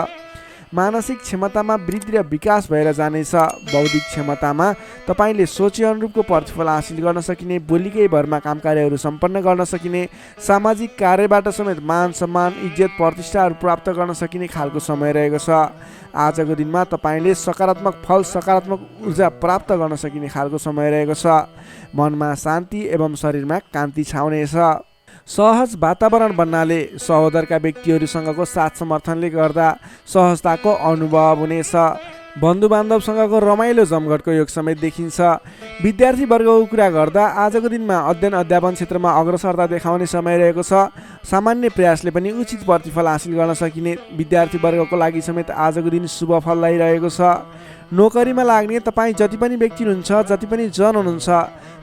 मानसिक क्षमतामा वृद्धि र विकास भएर जानेछ। बौद्धिक क्षमतामा तपाईँले सोचे अनुरूपको प्रतिफल हासिल गर्न सकिने, बोलीकै भरमा काम कार्यहरू सम्पन्न गर्न सकिने, सामाजिक कार्यबाट समेत मान सम्मान, इज्जत, प्रतिष्ठाहरू प्राप्त गर्न सकिने खालको समय रहेको छ। आजको दिनमा तपाईँले सकारात्मक फल, सकारात्मक ऊर्जा प्राप्त गर्न सकिने खालको समय रहेको छ। मनमा शान्ति एवं शरीरमा कान्ति छाउनेछ। सहज वातावरण बन्नाले सहोदरका व्यक्तिहरूसँगको साथ समर्थनले गर्दा सहजताको अनुभव हुनेछ। बन्धुबान्धवसँगको रमाइलो जमघटको योग समेत देखिन्छ। विद्यार्थी वर्गको कुरा गर्दा आजको दिनमा अध्ययन अध्यापन क्षेत्रमा अग्रसरता देखाउने समय रहेको छ। सामान्य प्रयासले पनि उचित प्रतिफल हासिल गर्न सकिने विद्यार्थी वर्गको लागि समेत आजको दिन शुभ फलदायी रहेको छ। नोकरीमा लाग्ने तपाईँ जति पनि व्यक्ति हुनुहुन्छ, जति पनि जन हुनुहुन्छ,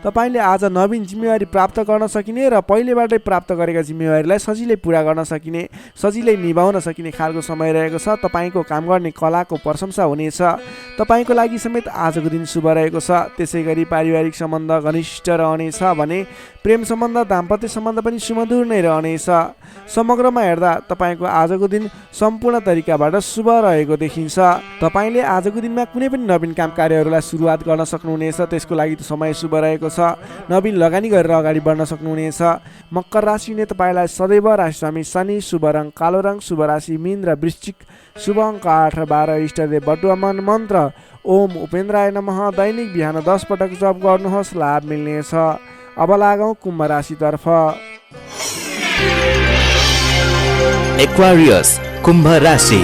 तपाईँले आज नवीन जिम्मेवारी प्राप्त गर्न सकिने र पहिलेबाटै प्राप्त गरेका जिम्मेवारीलाई सजिलै पुरा गर्न सकिने, सजिलै निभाउन सकिने खालको समय रहेको छ। तपाईँको काम गर्ने कलाको प्रशंसा हुनेछ। तपाईँको लागि समेत आजको दिन शुभ रहेको छ। त्यसै गरी पारिवारिक सम्बन्ध घनिष्ठ रहनेछ भने प्रेम सम्बन्ध, दाम्पत्य सम्बन्ध पनि सुमधुर नै रहनेछ। समग्रमा हेर्दा तपाईँको आजको दिन सम्पूर्ण तरिकाबाट शुभ रहेको देखिन्छ। तपाईँले आजको दिनमा कुनै पनि नवीन काम कार्यहरूलाई सुरुवात गर्न सक्नुहुनेछ। त्यसको लागि समय शुभ रहेको छ। नवीन लगानी गरेर अगाडि बढ्न सक्नुहुनेछ। मकर राशिले तपाईँलाई सदैव राशि स्वामी शनि, शुभ रङ कालो रङ, शुभ राशि मीन र वृश्चिक, शुभ अङ्क 8 र 12, इष्टदेव बटुवामन, मन्त्र ओम उपेन्द्राय नमः दैनिक बिहान 10 पटक जप गर्नुहोस्, लाभ मिल्नेछ। अब लागौँ कुम्भ राशितर्फ। एक्वारियस कुम्भ राशि।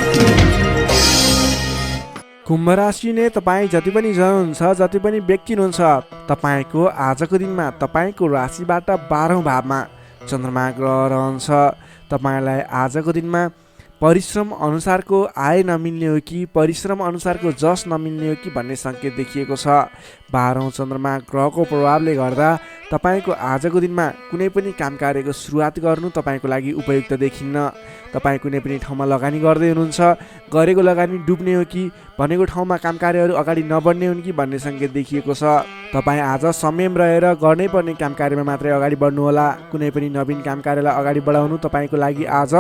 कुम्भ राशि नै तपाईँ जति पनि जन हुनुहुन्छ, जति पनि व्यक्ति हुनुहुन्छ, तपाईँको आजको दिनमा तपाईँको राशिबाट 12औं भावमा चन्द्रमा ग्रह रहन्छ। तपाईँलाई आजको दिनमा परिश्रम अनुसारको आय नमिल्ने हो कि परिश्रम अनुसारको जस नमिल्ने हो कि भन्ने सङ्केत देखिएको छ। 12औं चन्द्रमा ग्रहको प्रभावले गर्दा तपाईँको आजको दिनमा कुनै पनि काम कार्यको सुरुवात गर्नु तपाईँको लागि उपयुक्त देखिन्न। तपाईँ कुनै पनि ठाउँमा लगानी गर्दै हुनुहुन्छ, गरेको लगानी डुब्ने हो कि भनेको ठाउँमा काम कार्यहरू अगाडि नबढ्ने हुन् कि भन्ने सङ्केत देखिएको छ। तपाईँ आज संयम रहेर गर्नै पर्ने काम कार्यमा मात्रै अगाडि बढ्नुहोला। कुनै पनि नवीन काम कार्यलाई अगाडि बढाउनु तपाईँको लागि आज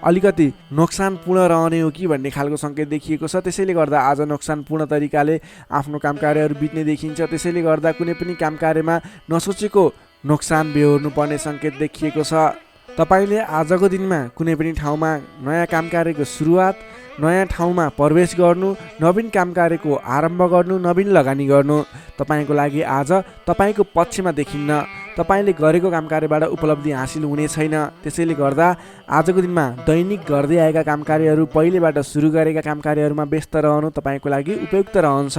अलिकति नोक्सानपूर्ण रहने हो कि भन्ने खालको सङ्केत देखिएको छ। त्यसैले गर्दा आज नोक्सानपूर्ण तरिकाले आफ्नो काम कार्यहरू बित्ने देखिन्छ। त्यसैले गर्दा कुनै पनि काम कार्यमा नसोचेको नोक्सान बेहोर्नु पर्ने सङ्केत देखिएको छ। तपाईँले आजको दिनमा कुनै पनि ठाउँमा नयाँ काम कार्यको सुरुवात, नयाँ ठाउँमा प्रवेश गर्नु, नवीन काम कार्यको आरम्भ गर्नु, नवीन लगानी गर्नु तपाईँको लागि आज तपाईँको पक्षमा देखिन्न। तपाईँले गरेको काम कार्यबाट उपलब्धि हासिल हुने छैन। त्यसैले गर्दा आजको दिनमा दैनिक गर्दै आएका काम कार्यहरू, पहिलेबाट सुरु गरेका काम कार्यहरूमा व्यस्त रहनु तपाईँको लागि उपयुक्त रहन्छ।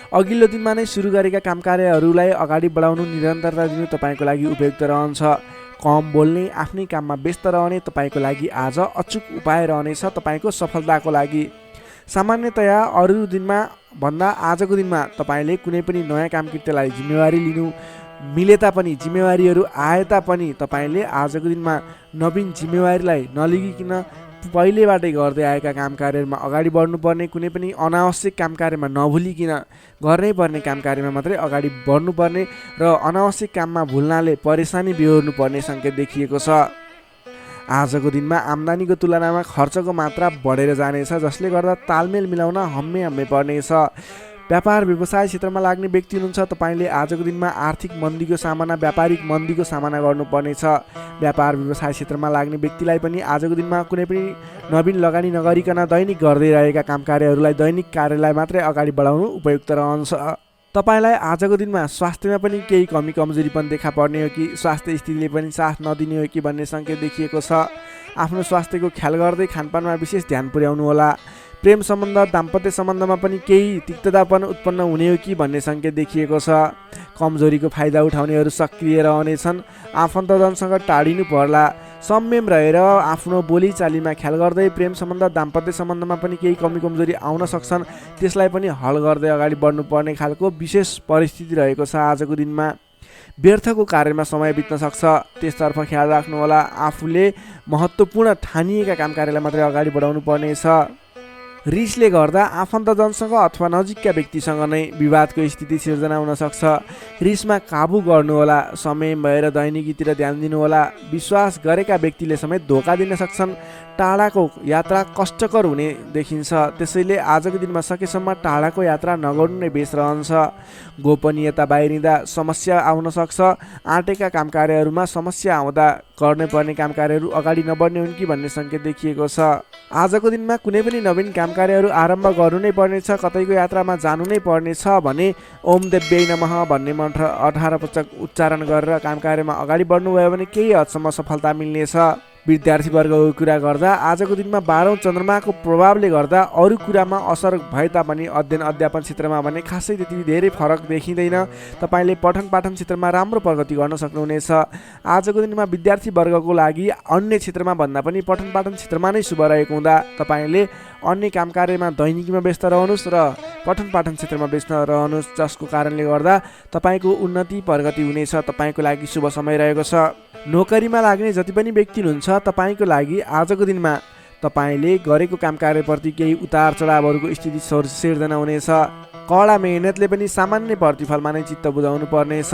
अघिल्लो दिनमा नै सुरु गरेका काम कार्यहरूलाई अगाडि बढाउनु, निरन्तरता दिनु तपाईँको लागि उपयुक्त रहन्छ। कम बोल्ने, आफ्नै काममा व्यस्त रहने तपाईँको लागि आज अचुक उपाय रहनेछ तपाईँको सफलताको लागि। सामान्यतया अरू दिनमा भन्दा आजको दिनमा तपाईँले कुनै पनि नयाँ काम कृत्यलाई जिम्मेवारी लिनु मिले तापनि, जिम्मेवारीहरू आए तापनि तपाईँले आजको दिनमा नवीन जिम्मेवारीलाई नलिगिकन पहिलेबाटै गर्दै आएका काम कार्यहरूमा अगाडि बढ्नुपर्ने, कुनै पनि अनावश्यक काम कार्यमा नभुलिकन गर्नै पर्ने काम कार्यमा मात्रै अगाडि बढ्नुपर्ने र अनावश्यक काममा भुल्नाले परेसानी बेहोर्नु पर्ने सङ्केत देखिएको छ। आजको दिनमा आम्दानीको तुलनामा खर्चको मात्रा बढेर जानेछ, जसले गर्दा तालमेल मिलाउन हम्मे पर्नेछ। व्यापार व्यवसाय क्षेत्रमा लाग्ने व्यक्ति हुनुहुन्छ, तपाईँले आजको दिनमा आर्थिक मन्दीको सामना, व्यापारिक मन्दीको सामना गर्नुपर्नेछ। व्यापार व्यवसाय क्षेत्रमा लाग्ने व्यक्तिलाई पनि आजको दिनमा कुनै पनि नवीन लगानी नगरिकन दैनिक गर्दै रहेका काम कार्यहरूलाई, दैनिक कार्यलाई मात्रै अगाडि बढाउनु उपयुक्त रहन्छ। तपाईँलाई आजको दिनमा स्वास्थ्यमा पनि केही कमी कमजोरी पनि देखा पर्ने हो कि स्वास्थ्य स्थितिले पनि साथ नदिने हो कि भन्ने सङ्केत देखिएको छ। आफ्नो स्वास्थ्यको ख्याल गर्दै खानपानमा विशेष ध्यान पुर्याउनु होला। प्रेम सम्बन्ध, दाम्पत्य सम्बन्धमा पनि केही तिक्ततापन उत्पन्न हुने हो कि भन्ने सङ्केत देखिएको छ। कमजोरीको फाइदा उठाउनेहरू सक्रिय रहनेछन्। आफन्तजनसँग टाढिनु पर्ला। संयम रहेर आफ्नो बोलीचालीमा ख्याल गर्दै प्रेम सम्बन्ध, दाम्पत्य सम्बन्धमा पनि केही कमी कमजोरी आउन सक्छन्, त्यसलाई पनि हल गर्दै अगाडि बढ्नुपर्ने खालको विशेष परिस्थिति रहेको छ। आजको दिनमा व्यर्थको कार्यमा समय बित्न सक्छ, त्यसतर्फ ख्याल राख्नुहोला। आफूले महत्त्वपूर्ण ठानिएका काम कार्यलाई मात्रै अगाडि बढाउनु पर्नेछ। रिसले गर्दा आफन्तजनसँग अथवा नजिकका व्यक्तिसँग नै विवादको स्थिति सिर्जना हुन सक्छ। रिसमा काबु गर्नुहोला। समय भएर दैनिकीतिर ध्यान दिनुहोला। विश्वास गरेका व्यक्तिले समेत धोका दिन सक्छन्। टाढाको यात्रा कष्टकर हुने देखिन्छ, त्यसैले आजको दिनमा सकेसम्म टाढाको यात्रा नगर्नु नै बेस रहन्छ। गोपनीयता बाहिरिँदा समस्या आउन सक्छ। आँटेका काम कार्यहरूमा समस्या आउँदा गर्नै पर्ने काम कार्यहरू अगाडि नबढ्ने हुन् कि भन्ने सङ्केत देखिएको छ। आजको दिनमा कुनै पनि नवीन काम कार्यहरू आरम्भ गर्नु नै पर्नेछ, कतैको यात्रामा जानु नै पर्नेछ भने ओम देव्यै नमः भन्ने मन्त्र 18 पटक उच्चारण गरेर काम कार्यमा अगाडि बढ्नुभयो भने केही हदसम्म सफलता मिल्नेछ। विद्यार्थीवर्गको कुरा गर्दा आजको दिनमा 12औं चन्द्रमाको प्रभावले गर्दा अरू कुरामा असर भए तापनि अध्ययन अध्यापन क्षेत्रमा भने खासै त्यति धेरै फरक देखिँदैन। तपाईँले पठन पाठन क्षेत्रमा राम्रो प्रगति गर्न सक्नुहुनेछ। आजको दिनमा विद्यार्थीवर्गको लागि अन्य क्षेत्रमा भन्दा पनि पठन पाठन क्षेत्रमा नै शुभ रहेको हुँदा तपाईँले अन्य काम कार्यमा दैनिकीमा व्यस्त रहनुहोस् र पठन पाठन क्षेत्रमा व्यस्त रहनुहोस्, जसको कारणले गर्दा तपाईँको उन्नति प्रगति हुनेछ। तपाईँको लागि शुभ समय रहेको छ। नोकरीमा लाग्ने जति पनि व्यक्ति हुनुहुन्छ, तपाईँको लागि आजको दिनमा तपाईँले गरेको काम कार्यप्रति केही उतार चढावहरूको स्थिति सिर्जना हुनेछ। कडा मेहनतले पनि सामान्य प्रतिफलमा नै चित्त बुझाउनु पर्नेछ।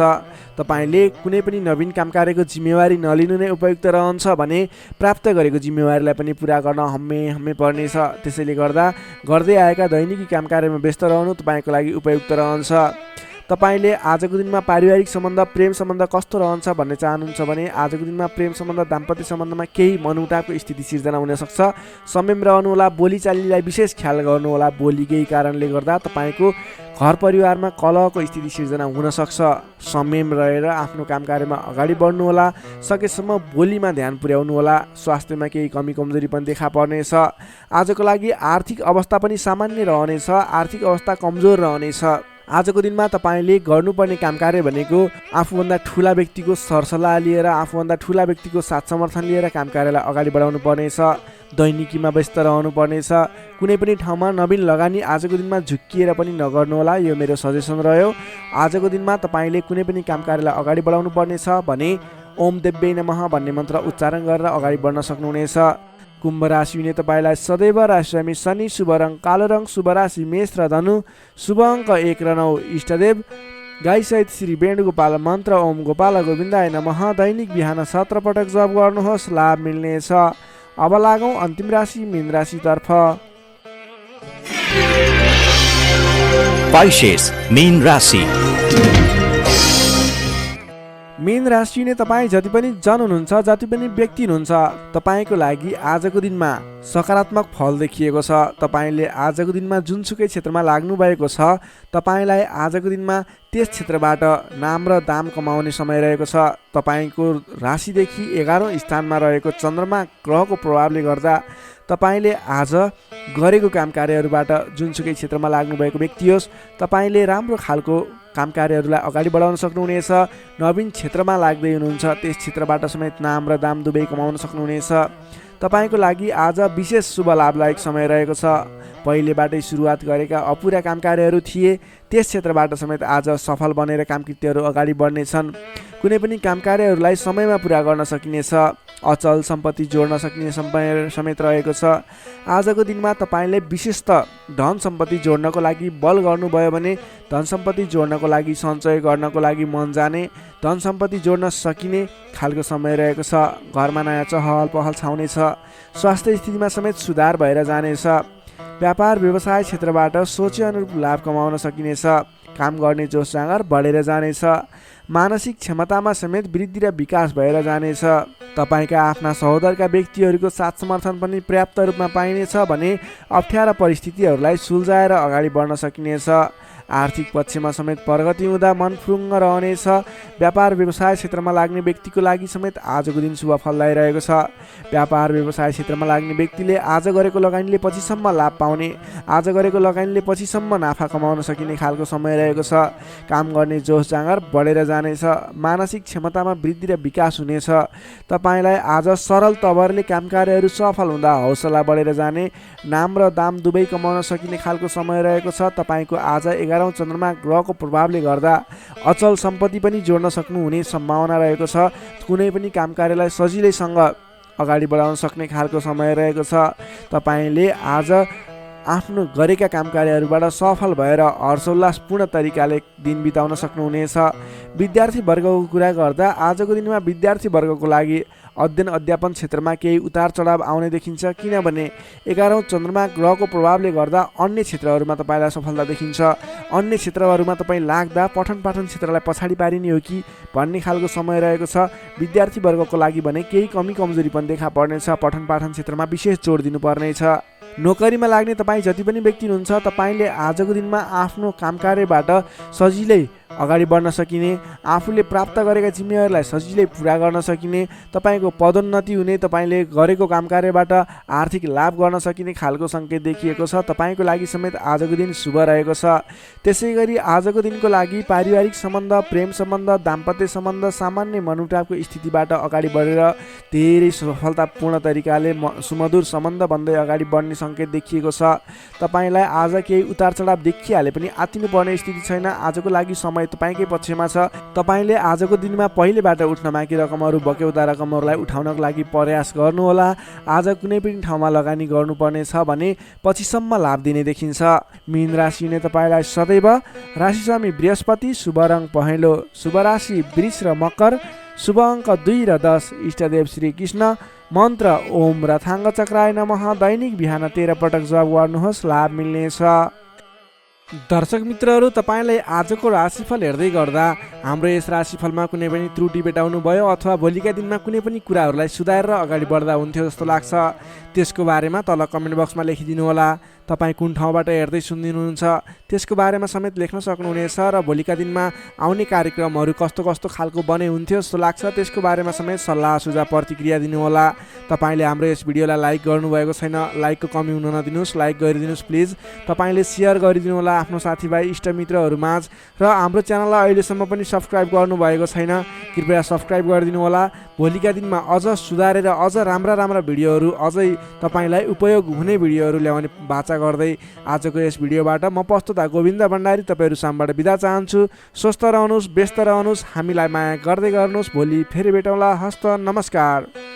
तपाईँले कुनै पनि नवीन काम कार्यको जिम्मेवारी नलिनु नै उपयुक्त रहन्छ भने प्राप्त गरेको जिम्मेवारीलाई पनि पुरा गर्न हम्मे पर्नेछ। त्यसैले गर्दा गर्दै आएका दैनिकी काम कार्यमा व्यस्त रहनु तपाईँको लागि उपयुक्त रहन्छ। तपाईँले आजको दिनमा पारिवारिक सम्बन्ध प्रेम सम्बन्ध कस्तो रहन्छ भन्ने चाहनुहुन्छ भने आजको दिनमा प्रेम सम्बन्ध दाम्पत्य सम्बन्धमा केही मनमुटावको स्थिति सिर्जना हुनसक्छ। संयम रहनुहोला, बोलीचालीलाई विशेष ख्याल गर्नुहोला। बोलीकै कारणले गर्दा तपाईँको घर परिवारमा कलहको स्थिति सिर्जना हुनसक्छ। संयम रहेर आफ्नो काम कार्यमा अगाडि बढ्नुहोला। सकेसम्म बोलीमा ध्यान पुर्याउनुहोला। स्वास्थ्यमा केही कमी कमजोरी पनि देखा पर्नेछ। आजको लागि आर्थिक अवस्था पनि सामान्य रहनेछ। आर्थिक अवस्था कमजोर रहनेछ। आजको दिनमा तपाईँले गर्नुपर्ने काम कार्य भनेको आफूभन्दा ठुला व्यक्तिको सरसल्लाह लिएर, आफूभन्दा ठुला व्यक्तिको साथ समर्थन लिएर काम कार्यलाई अगाडि बढाउनु पर्नेछ। दैनिकीमा व्यस्त रहनु पर्नेछ। कुनै पनि ठाउँमा नवीन लगानी आजको दिनमा झुक्किएर पनि नगर्नुहोला। यो मेरो सजेसन रह्यो। आजको दिनमा तपाईँले कुनै पनि काम कार्यलाई अगाडि बढाउनु पर्नेछ भने ओम देव्यै नमः भन्ने मन्त्र उच्चारण गरेर अगाडि बढ्न सक्नुहुनेछ। कुम्भ राशि हुने तपाईँलाई सदैव राशिस्वामी शनि, शुभ रङ कालो रङ, शुभ राशि मेष र धनु, शुभ अङ्क 1 र 9। इष्टदेव गाईसहित श्री वेणुगोपाल मन्त्र ओम गोपाल गोविन्दाय नमः दैनिक बिहान 17 पटक जप गर्नुहोस्, लाभ मिल्नेछ। अब लागौँ अन्तिम राशि मीन राशितर्फ। पाइसेस मीन राशि। मीन राशि हुने तपाईँ जति पनि जन हुनुहुन्छ, जति पनि व्यक्ति हुनुहुन्छ, तपाईँको लागि आजको दिनमा सकारात्मक फल देखिएको छ। तपाईँले आजको दिनमा जुनसुकै क्षेत्रमा लाग्नु भएको छ, तपाईँलाई आजको दिनमा त्यस क्षेत्रबाट नाम र दाम कमाउने समय रहेको छ। तपाईँको राशिदेखि 11औं स्थानमा रहेको चन्द्रमा ग्रहको प्रभावले गर्दा तपाईँले आज गरेको काम कार्यहरूबाट जुनसुकै क्षेत्रमा लाग्नुभएको व्यक्ति होस्, तपाईँले राम्रो खालको काम कार्यहरूलाई अगाडि बढाउन सक्नुहुनेछ। नवीन क्षेत्रमा लाग्दै हुनुहुन्छ, त्यस क्षेत्रबाट समेत नाम र दाम दुवै कमाउन सक्नुहुनेछ। तपाईँको लागि आज विशेष शुभ लाभदायक समय रहेको छ। पहिलेबाटै सुरुवात गरेका अपुरा काम कार्यहरू थिए, त्यस क्षेत्रबाट समेत आज सफल बनेर कामकृत्यहरू अगाडि बढ्नेछन्। कुनै पनि काम कार्यहरूलाई समयमा पुरा गर्न सकिनेछ। अचल सम्पत्ति जोड्न सकिने समय समेत रहेको छ। आजको दिनमा तपाईँले विशेषतः धन सम्पत्ति जोड्नको लागि बल गर्नुभयो भने धन सम्पत्ति जोड्नको लागि, सञ्चय गर्नको लागि मन जाने, धन सम्पत्ति जोड्न सकिने खालको समय रहेको छ। घरमा नयाँ चहल पहल छाउनेछ। स्वास्थ्य स्थितिमा समेत सुधार भएर जानेछ। व्यापार व्यवसाय क्षेत्रबाट सोचे अनुरूप लाभ कमाउन सकिनेछ। काम गर्ने जोस जाँगर बढेर जानेछ। मानसिक क्षमतामा समेत वृद्धि र विकास भएर जानेछ। तपाईँका आफ्ना सहोदरका व्यक्तिहरूको साथ समर्थन पनि पर्याप्त रूपमा पाइनेछ भने अप्ठ्यारा परिस्थितिहरूलाई सुल्झाएर अगाडि बढ्न सकिनेछ। आर्थिक पक्षमा समेत प्रगति हुँदा मन फुरुङ्ग रहनेछ। व्यापार व्यवसाय क्षेत्रमा लाग्ने व्यक्तिको लागि समेत आजको दिन शुभ फलदायी रहेको छ। व्यापार व्यवसाय क्षेत्रमा लाग्ने व्यक्तिले आज गरेको लगानीले पछिसम्म लाभ पाउने, आज गरेको लगानीले पछिसम्म नाफा कमाउन सकिने खालको समय रहेको छ। काम गर्ने जोस जाँगर बढेर जानेछ। मानसिक क्षमतामा वृद्धि र विकास हुनेछ। तपाईँलाई आज सरल तवरले काम कार्यहरू सफल हुँदा हौसला बढेर जाने, नाम र दाम दुवै कमाउन सकिने खालको समय रहेको छ। तपाईँको आज 11औं चन्द्रमा ग्रहको प्रभावले गर्दा अचल सम्पत्ति पनि जोड्न सक्नुहुने सम्भावना रहेको छ। कुनै पनि काम कार्यलाई सजिलैसँग अगाडि बढाउन सक्ने खालको समय रहेको छ। तपाईँले आज आफ्नो गरेका काम कार्यहरूबाट सफल भएर हर्षोल्लासपूर्ण तरिकाले दिन बिताउन सक्नुहुनेछ। विद्यार्थी वर्गको कुरा गर्दा आजको दिनमा विद्यार्थी वर्गको लागि अध्ययन अध्यापन क्षेत्रमा केही उतार चढाव आउने देखिन्छ। किनभने 11औं चन्द्रमा ग्रहको प्रभावले गर्दा अन्य क्षेत्रहरूमा तपाईँलाई सफलता देखिन्छ। अन्य क्षेत्रहरूमा तपाईँ लाग्दा पठन पाठन क्षेत्रलाई पछाडि पारिने हो कि भन्ने खालको समय रहेको छ। विद्यार्थी वर्गको लागि भने केही कमी कमजोरी पनि देखा पर्नेछ। पठन पाठन क्षेत्रमा विशेष जोड दिनुपर्नेछ। नोकरीमा लाग्ने तपाईँ जति पनि व्यक्ति हुनुहुन्छ, तपाईँले आजको दिनमा आफ्नो काम कार्यबाट सजिलै अगाडि बढ्न सकिने, आफूले प्राप्त गरेका जिम्मेवारीलाई सजिलै पुरा गर्न सकिने, तपाईँको पदोन्नति हुने, तपाईँले गरेको काम कार्यबाट आर्थिक लाभ गर्न सकिने खालको सङ्केत देखिएको छ। तपाईँको लागि समेत आजको दिन शुभ रहेको छ। त्यसै गरी आजको दिनको लागि पारिवारिक सम्बन्ध, प्रेम सम्बन्ध, दाम्पत्य सम्बन्ध सामान्य मनमुटावको स्थितिबाट अगाडि बढेर धेरै सफलतापूर्ण तरिकाले सुमधुर सम्बन्ध बन्दै अगाडि बढ्ने सङ्केत देखिएको छ। तपाईँलाई आज केही उतार चढाव देखिहाले पनि आत्तिनुपर्ने स्थिति छैन। आजको लागि समय तपाईँकै पक्षमा छ। तपाईँले आजको दिनमा पहिलेबाट उठ्न बाँकी रकमहरू, बक्यौता रकमहरूलाई उठाउनको लागि प्रयास गर्नुहोला। आज कुनै पनि ठाउँमा लगानी गर्नुपर्नेछ भने पछिसम्म लाभ दिने देखिन्छ। मीन राशि हुने तपाईँलाई सदैव राशिस्वामी बृहस्पति, शुभ रङ पहेँलो, शुभ राशि वृष र मकर, शुभ अङ्क 2 र 10। इष्टदेव श्री कृष्ण मन्त्र ओम रथाङ्ग चक्राय नमः दैनिक बिहान 13 पटक जप गर्नुहोस्, लाभ मिल्नेछ। दर्शक मित्रहरू, तपाईँलाई आजको राशिफल हेर्दै गर्दा हाम्रो यस राशिफलमा कुनै पनि त्रुटि भेटाउनु भयो अथवा भोलिका दिनमा कुनै पनि कुराहरूलाई सुधारेर अगाडि बढ्दा हुन्थ्यो जस्तो लाग्छ, त्यसको बारेमा तल कमेन्ट बक्समा लेखिदिनु होला। तपाईँ कुन ठाउँबाट हेर्दै सुनिदिनुहुन्छ त्यसको बारेमा समेत लेख्न सक्नुहुनेछ र भोलिका दिनमा आउने कार्यक्रमहरू कस्तो कस्तो खालको बने हुन्थ्यो जस्तो लाग्छ त्यसको बारेमा समेत सल्लाह सुझाव प्रतिक्रिया दिनुहोला। तपाईँले हाम्रो यस भिडियोलाई लाइक गर्नुभएको छैन, लाइकको कमी हुन नदिनुहोस्, लाइक गरिदिनुहोस् प्लिज। तपाईँले सेयर गरिदिनु होला आफ्नो साथीभाइ इष्टमित्रहरूमाझ र हाम्रो च्यानललाई अहिलेसम्म पनि सब्सक्राइब गर्नुभएको छैन, कृपया सब्सक्राइब गरिदिनु होला। भोलिका दिनमा अझ सुधारेर अझ राम्रा भिडियोहरू, अझै तपाईँलाई उपयोग हुने भिडियोहरू ल्याउने बाचा गर्दै आजको यस भिडियोबाट म प्रस्तुता गोविन्द भण्डारी तपाईँहरू सामबाट बिदा चाहन्छु। स्वस्थ रहनुहोस्, व्यस्त रहनुहोस्, हामीलाई माया गर्दै गर्नुहोस्। भोलि फेरि भेटौँला। हस्त नमस्कार।